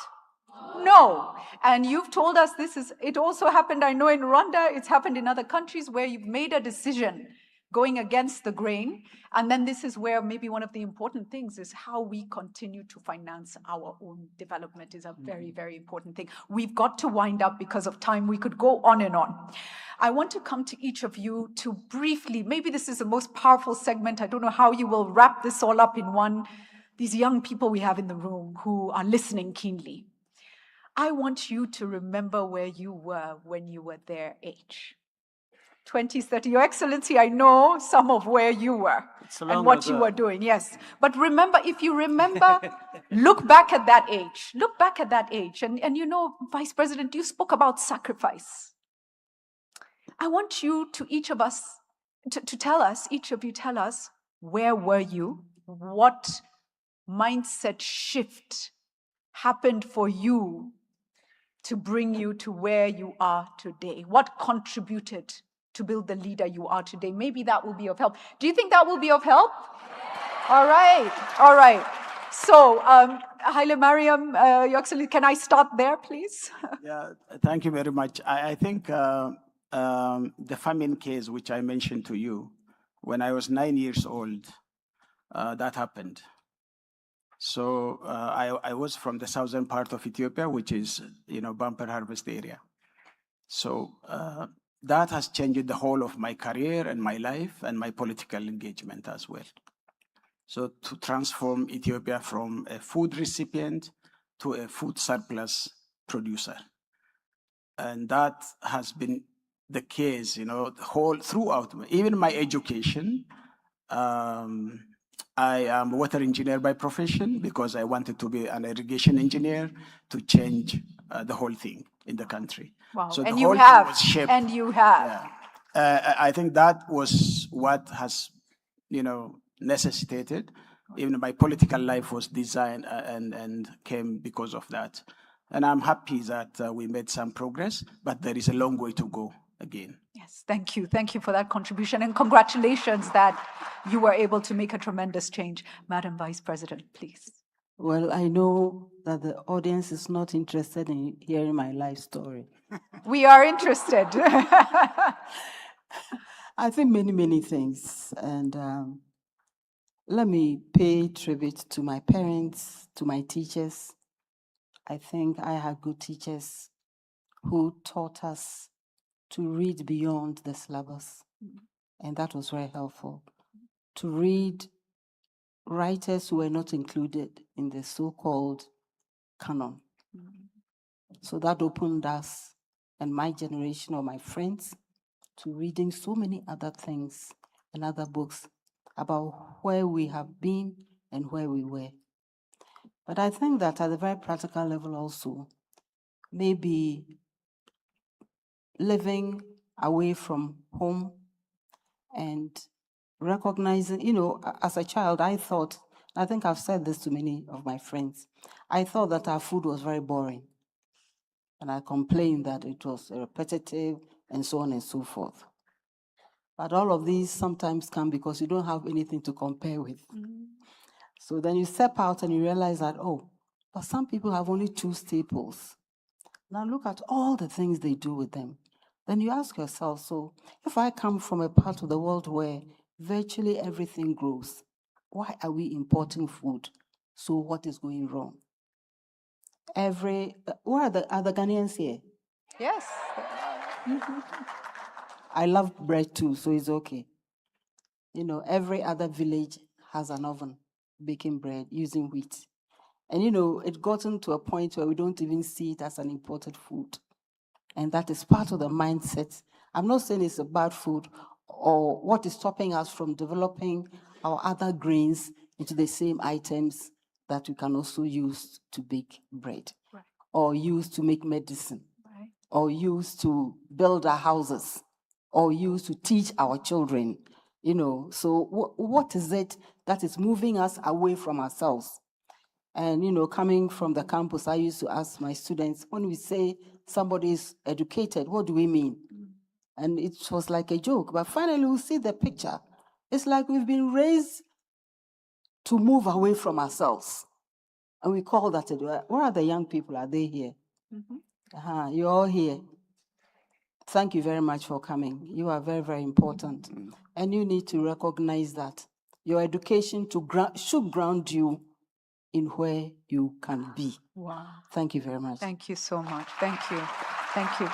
No. And you've told us it also happened, I know in Rwanda, it's happened in other countries where you've made a decision going against the grain. And then this is where maybe one of the important things is how we continue to finance our own development is a very, very important thing. We've got to wind up because of time. We could go on and on. I want to come to each of you to briefly, maybe this is the most powerful segment. I don't know how you will wrap this all up in one. These young people we have in the room who are listening keenly. I want you to remember where you were when you were their age. 20s, 30. Your Excellency, I know some of where you were and what you were doing, yes. But remember, if you remember, look back at that age. Look back at that age. And you know, Vice President, you spoke about sacrifice. I want you to each of us, to tell us, each of you tell us, where were you? What mindset shift happened for you to bring you to where you are today? What contributed to build the leader you are today? Maybe that will be of help. Do you think that will be of help? All right, all right. So, Haile Mariam, Your Excellency, can I start there, please? Yeah, thank you very much. I think the famine case, which I mentioned to you, when I was 9 years old, that happened. So I was from the southern part of Ethiopia, which is, bumper harvest area. So that has changed the whole of my career and my life and my political engagement as well. So to transform Ethiopia from a food recipient to a food surplus producer. And that has been the case, throughout, even my education. I am a water engineer by profession because I wanted to be an irrigation engineer to change the whole thing in the country. Wow, So and the you whole have, thing was shaped. and you have. Yeah. I think that was what has, necessitated. Even my political life was designed and came because of that. And I'm happy that we made some progress, but there is a long way to go. again. Yes, thank you. Thank you for that contribution, and congratulations that you were able to make a tremendous change. Madam Vice President, please. Well, I know that the audience is not interested in hearing my life story. We are interested. I think many things. And let me pay tribute to my parents, to my teachers. I think I had good teachers who taught us to read beyond the syllabus. And that was very helpful. To read writers who were not included in the so-called canon. So that opened us and my generation or my friends to reading so many other things and other books about where we have been and where we were. But I think that at a very practical level also, maybe living away from home and recognizing, as a child, I think I've said this to many of my friends, I thought that our food was very boring. And I complained that it was repetitive and so on and so forth. But all of these sometimes come because you don't have anything to compare with. So then you step out and you realize that, but some people have only 2 staples. Now look at all the things they do with them. Then you ask yourself, so if I come from a part of the world where virtually everything grows, why are we importing food? So what is going wrong? Where are the Ghanaians here? Yes. I love bread too, so it's okay. Every other village has an oven baking bread using wheat. And it's gotten to a point where we don't even see it as an imported food. And that is part of the mindset. I'm not saying it's a bad food or what is stopping us from developing our other grains into the same items that we can also use to bake bread, right, or use to make medicine, right, or use to build our houses, or use to teach our children. So what is it that is moving us away from ourselves? And, coming from the campus, I used to ask my students, when we say somebody is educated, what do we mean? And it was like a joke. But finally, we see the picture. It's like we've been raised to move away from ourselves. And we call that, where are the young people? Are they here? You're all here. Thank you very much for coming. You are very, very important. And you need to recognize that your education should ground you in where you can be. Wow. Thank you very much. Thank you so much. Thank you. Thank you.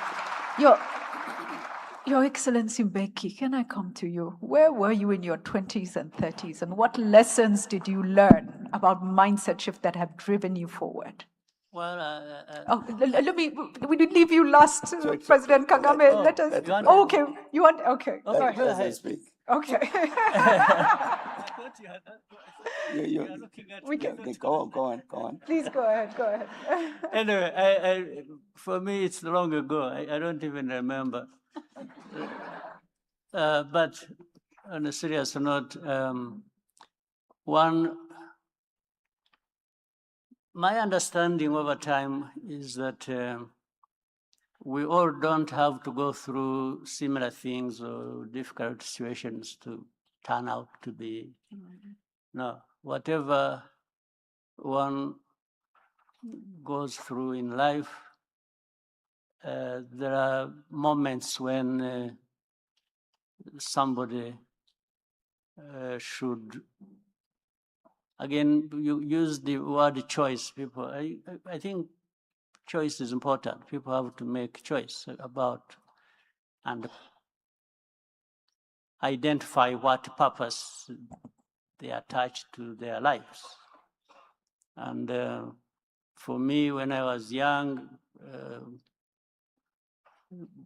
Your Excellency Mbeki, can I come to you? Where were you in your 20s and 30s, and what lessons did you learn about mindset shift that have driven you forward? Well, we did leave you last, President Kagame. Let us. Okay, you want? Okay. Okay, Go go ahead. ahead. Speak. Okay. Go on. Please go ahead. Go ahead. Anyway, for me, it's long ago. I don't even remember. But on a serious note, my understanding over time is that we all don't have to go through similar things or difficult situations to turn out to be. No, whatever one goes through in life, there are moments when somebody should, again, you use the word choice. People, I think choice is important. People have to make choice about and identify what purpose they attach to their lives. And for me, when I was young,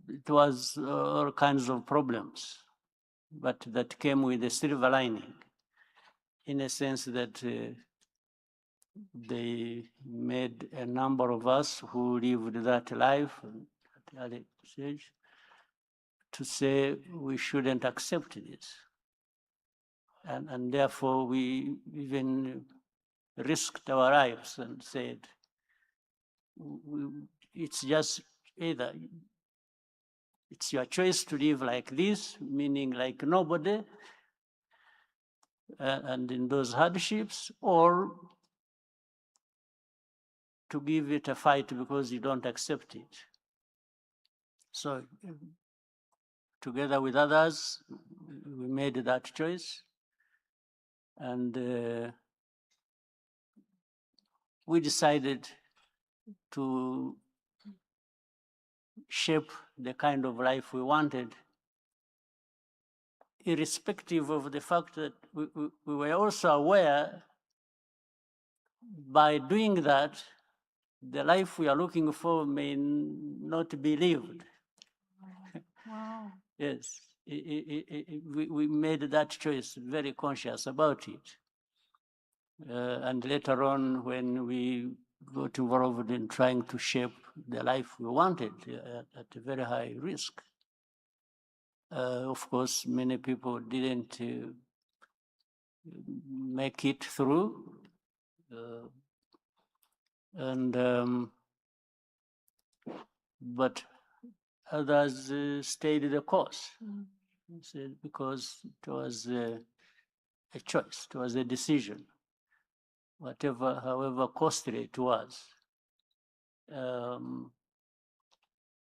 it was all kinds of problems, but that came with a silver lining, in a sense that they made a number of us who lived that life at the early stage to say we shouldn't accept this. And therefore we even risked our lives and said, it's just either It's your choice to live like this, meaning like nobody, and in those hardships, or to give it a fight because you don't accept it. So together with others, we made that choice, and we decided to shape the kind of life we wanted, irrespective of the fact that we were also aware by doing that, the life we are looking for may not be lived. Wow. Yes, we made that choice, very conscious about it. And later on, when we got involved in trying to shape the life we wanted at a very high risk, of course, many people didn't make it through. But others stayed the course. Because it was a choice, it was a decision, however costly it was.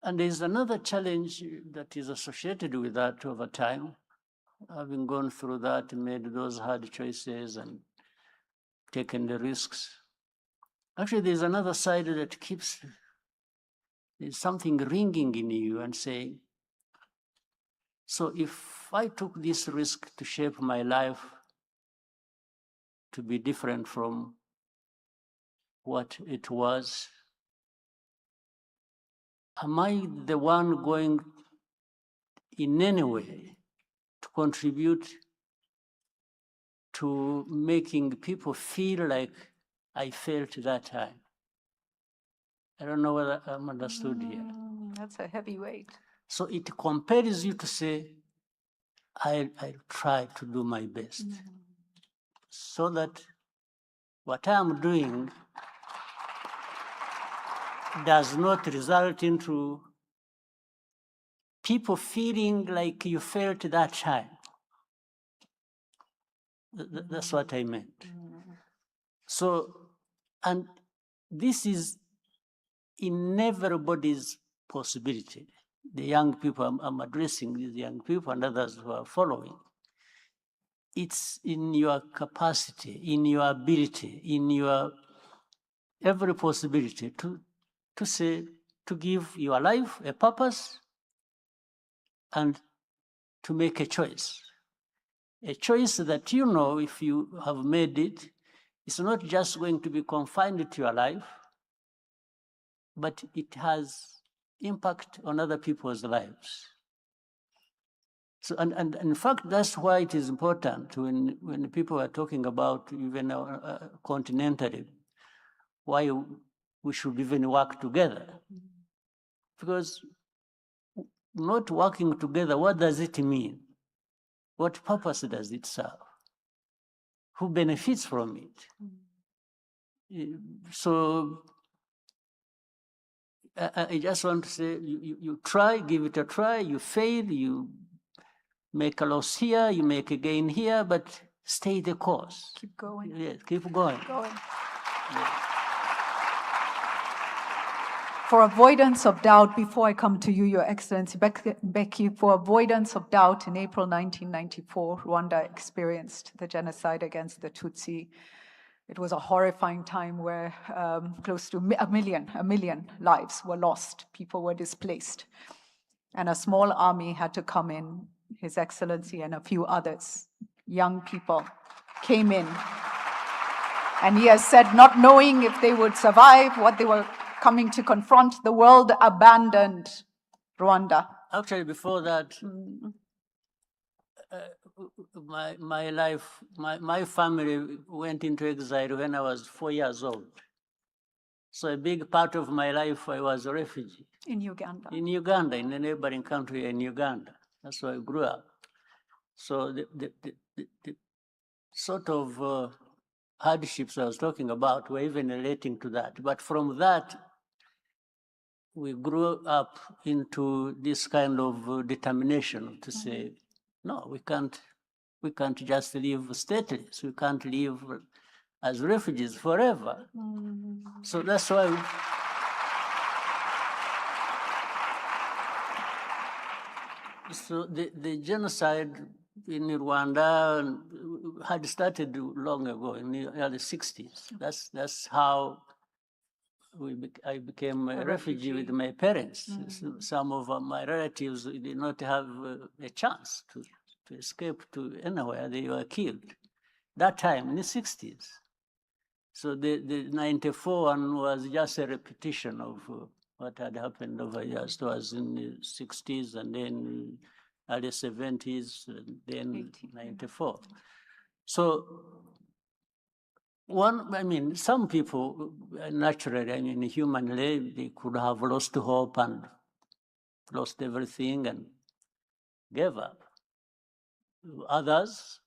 And there's another challenge that is associated with that over time. Having gone through that, made those hard choices and taken the risks. Actually, there's another side that there's something ringing in you and saying, so if I took this risk to shape my life to be different from what it was, am I the one going in any way to contribute to making people feel like I felt that time? I don't know whether I'm understood here. That's a heavy weight. So it compels you to say, I'll try to do my best so that what I'm doing does not result into people feeling like you felt that time. That's what I meant. So, and this is in everybody's possibility. The young people, I'm addressing these young people and others who are following. It's in your capacity, in your ability, in your every possibility to say, to give your life a purpose and to make a choice. A choice that you know, if you have made it, it's not just going to be confined to your life, but it has impact on other people's lives. So, and in fact, that's why it is important when people are talking about even continentally, why we should even work together. Because not working together, what does it mean? What purpose does it serve? Who benefits from it? So I just want to say, you try, give it a try, you fail, you make a loss here, you make a gain here, but stay the course. Keep going. Yes, keep going. For avoidance of doubt, before I come to you, Your Excellency, Becky, for avoidance of doubt, in April 1994, Rwanda experienced the genocide against the Tutsi. It was a horrifying time where close to a million lives were lost. People were displaced. And a small army had to come in. His Excellency and a few others, young people, came in. And he has said, not knowing if they would survive what they were coming to confront, the world abandoned Rwanda. Actually, before that, my family went into exile when I was 4 years old. So a big part of my life, I was a refugee. In Uganda. In Uganda, in a neighboring country in Uganda. That's where I grew up. So the sort of hardships I was talking about were even relating to that. But from that, we grew up into this kind of determination to say, no, we can't just live stateless. We can't live as refugees forever. So that's why so the genocide in Rwanda had started long ago, in the early 60s. That's how I became a refugee with my parents. Some of my relatives did not have a chance to escape to anywhere. They were killed. That time, in the 60s. So the 94 one was just a repetition of what had happened over years. It was in the 60s and then early 70s and then 94. So some people naturally, humanly, they could have lost hope and lost everything and gave up. Others,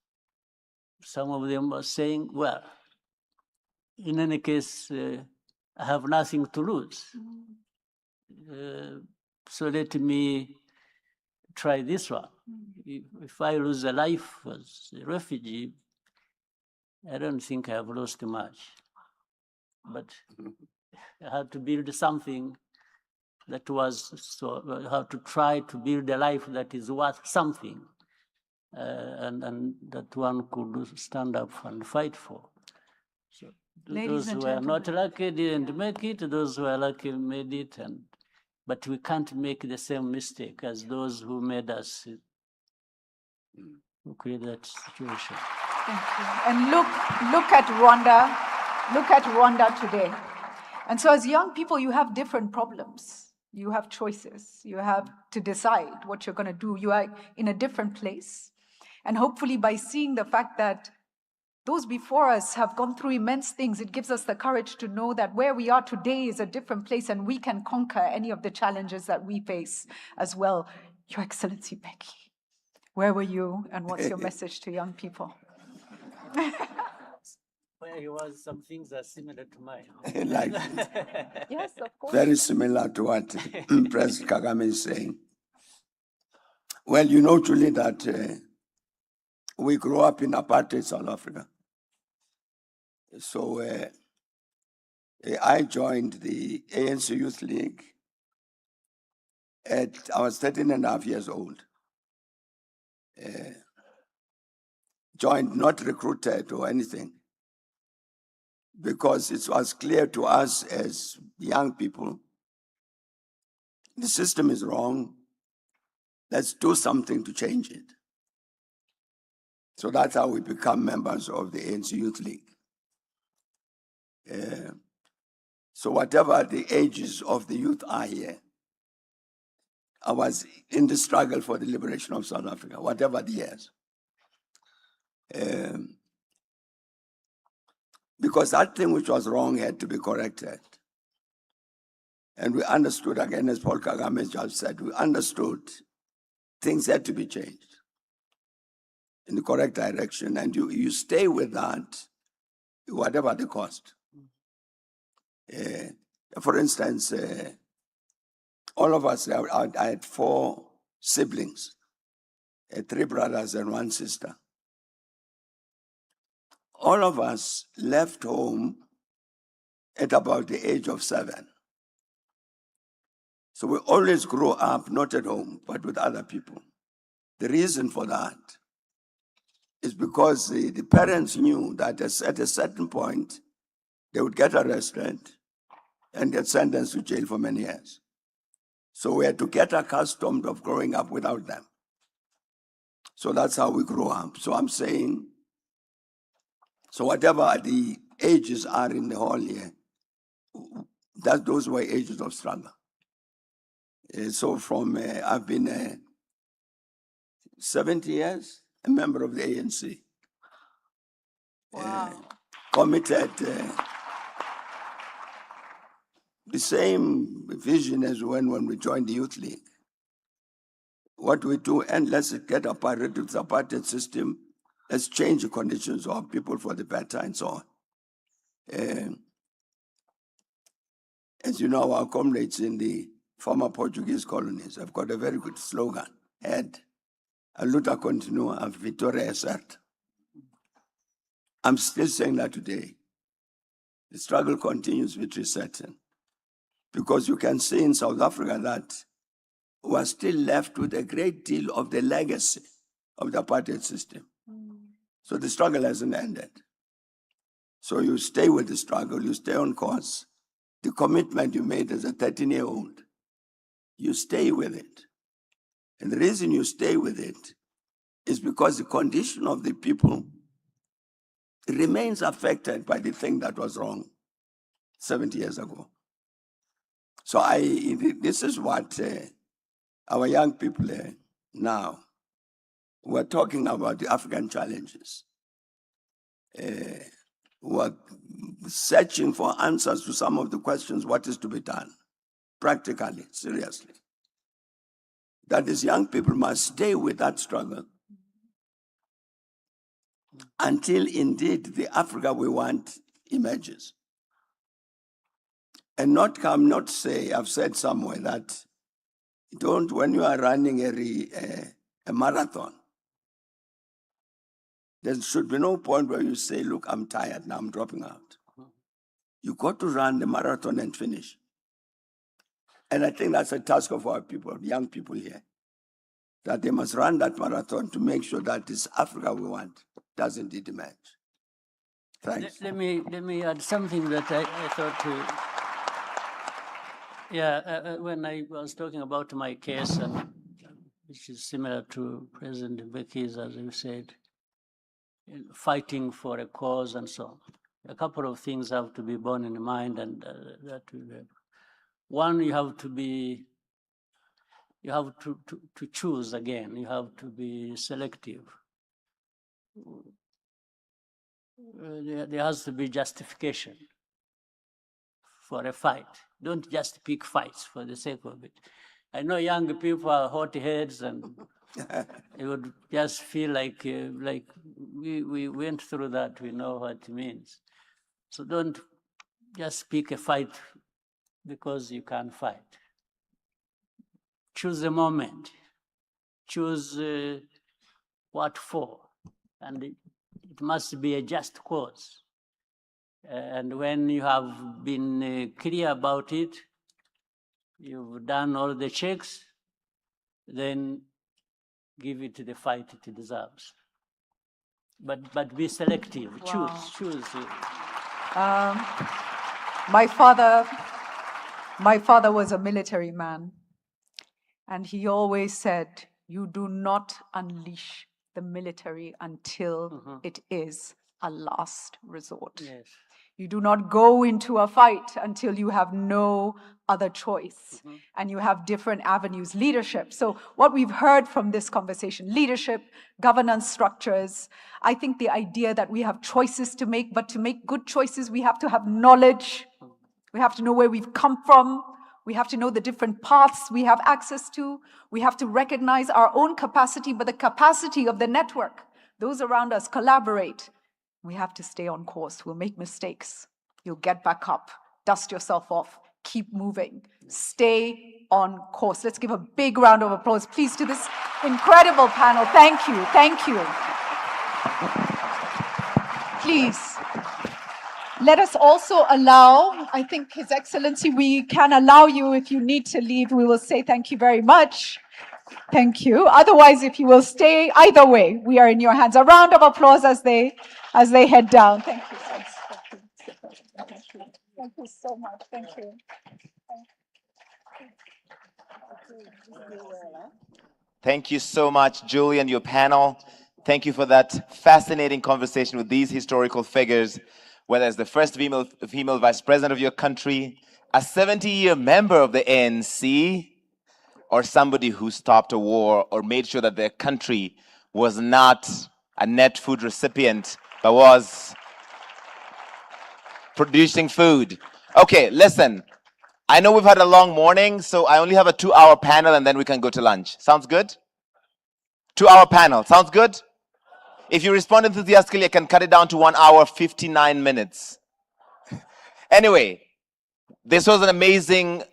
some of them were saying, well, in any case, I have nothing to lose. So let me try this one. If I lose a life as a refugee, I don't think I have lost much. But I had to build something that was, so I have to try to build a life that is worth something, and that one could stand up and fight for. So Ladies those and who were not gentlemen. lucky didn't make it, those who were lucky made it, but we can't make the same mistake as those who made us who create that situation. Thank you. And look at Rwanda. Look at Rwanda today. And so as young people, you have different problems. You have choices. You have to decide what you're going to do. You are in a different place. And hopefully by seeing the fact that those before us have gone through immense things, it gives us the courage to know that where we are today is a different place and we can conquer any of the challenges that we face as well. Your Excellency Becky, where were you and what's your message to young people? Where he was, some things are similar to mine. Like, Yes, of course. very similar to what President Kagame is saying. Well, you know, Julie, that we grew up in apartheid South Africa. So I joined the ANC Youth League I was 13 and a half years old. Joined, not recruited or anything, because it was clear to us as young people, the system is wrong. Let's do something to change it. So that's how we become members of the ANC Youth League. So whatever the ages of the youth are here, I was in the struggle for the liberation of South Africa, whatever the years. Because that thing which was wrong had to be corrected. And we understood, again, as Paul Kagame just said, we understood things had to be changed in the correct direction, and you stay with that, whatever the cost. For instance, all of us, I had 4 siblings, 3 brothers and 1 sister. All of us left home at about the age of 7. So we always grew up not at home, but with other people. The reason for that is because the parents knew that at a certain point, they would get arrested and get sentenced to jail for many years. So we had to get accustomed of growing up without them. So that's how we grew up. So I'm saying, so whatever the ages are in the hall here, those were ages of struggle. So from, I've been 70 years a member of the ANC. Wow. Committed the same vision as when we joined the Youth League. What we do, and let's get a apartheid system, let's change the conditions of people for the better and so on. As you know, our comrades in the former Portuguese colonies have got a very good slogan, had a luta continua, a vittoria è certa. I'm still saying that today. The struggle continues, which is certain. Because you can see in South Africa that we're still left with a great deal of the legacy of the apartheid system. So the struggle hasn't ended. So you stay with the struggle, you stay on course. The commitment you made as a 13-year-old, you stay with it. And the reason you stay with it is because the condition of the people remains affected by the thing that was wrong 70 years ago. So this is what our young people now, we're talking about the African challenges. We're searching for answers to some of the questions, what is to be done, practically, seriously. That these young people must stay with that struggle until indeed the Africa we want emerges. And not say, I've said somewhere that when you are running a marathon, there should be no point where you say, look, I'm tired, now I'm dropping out. You got to run the marathon and finish. And I think that's a task of our people, young people here, that they must run that marathon to make sure that this Africa we want does indeed emerge. Thanks. Let me add something that I thought. When I was talking about my case, and which is similar to President Mbeki's, as you said, fighting for a cause and so on. A couple of things have to be borne in mind, and that will help. One, you have to choose again. You have to be selective. There has to be justification for a fight. Don't just pick fights for the sake of it. I know young people are hot heads and it would just feel like we went through that, we know what it means. So don't just pick a fight because you can't fight. Choose a moment. Choose what for. And it must be a just cause. And when you have been clear about it, you've done all the checks, then give it the fight it deserves. But be selective. Wow. Choose. My father was a military man, and he always said, you do not unleash the military until it is a last resort. Yes. You do not go into a fight until you have no other choice and you have different avenues. Leadership. So what we've heard from this conversation, leadership, governance structures, I think the idea that we have choices to make, but to make good choices, we have to have knowledge. We have to know where we've come from. We have to know the different paths we have access to. We have to recognize our own capacity, but the capacity of the network. Those around us collaborate. We have to stay on course. We'll make mistakes. You'll get back up, dust yourself off, keep moving, stay on course. Let's give a big round of applause, please, to this incredible panel. Thank you, thank you. Please, let us also allow, I think, His Excellency, we can allow you, if you need to leave, we will say thank you very much. Thank you. Otherwise, if you will stay, either way, we are in your hands. A round of applause as they head down. Thank you. Thank you. Thank you so much. Thank you. Thank you so much, Julie, and your panel. Thank you for that fascinating conversation with these historical figures, whether as the first female vice president of your country, a 70-year member of the ANC, or somebody who stopped a war or made sure that their country was not a net food recipient, but was producing food. Okay, listen. I know we've had a long morning, so I only have a 2-hour panel and then we can go to lunch. Sounds good? 2-hour panel. Sounds good? If you respond enthusiastically, I can cut it down to 1 hour, 59 minutes. Anyway, this was an amazing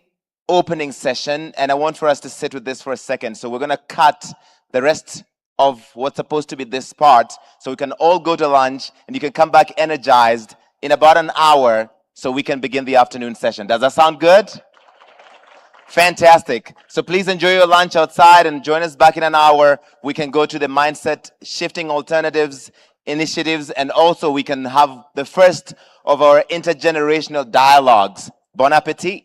opening session, and I want for us to sit with this for a second. So we're going to cut the rest of what's supposed to be this part so we can all go to lunch and you can come back energized in about an hour so we can begin the afternoon session. Does that sound good? Fantastic. So please enjoy your lunch outside and join us back in an hour. We can go to the mindset shifting alternatives initiatives, and also we can have the first of our intergenerational dialogues. Bon appetit.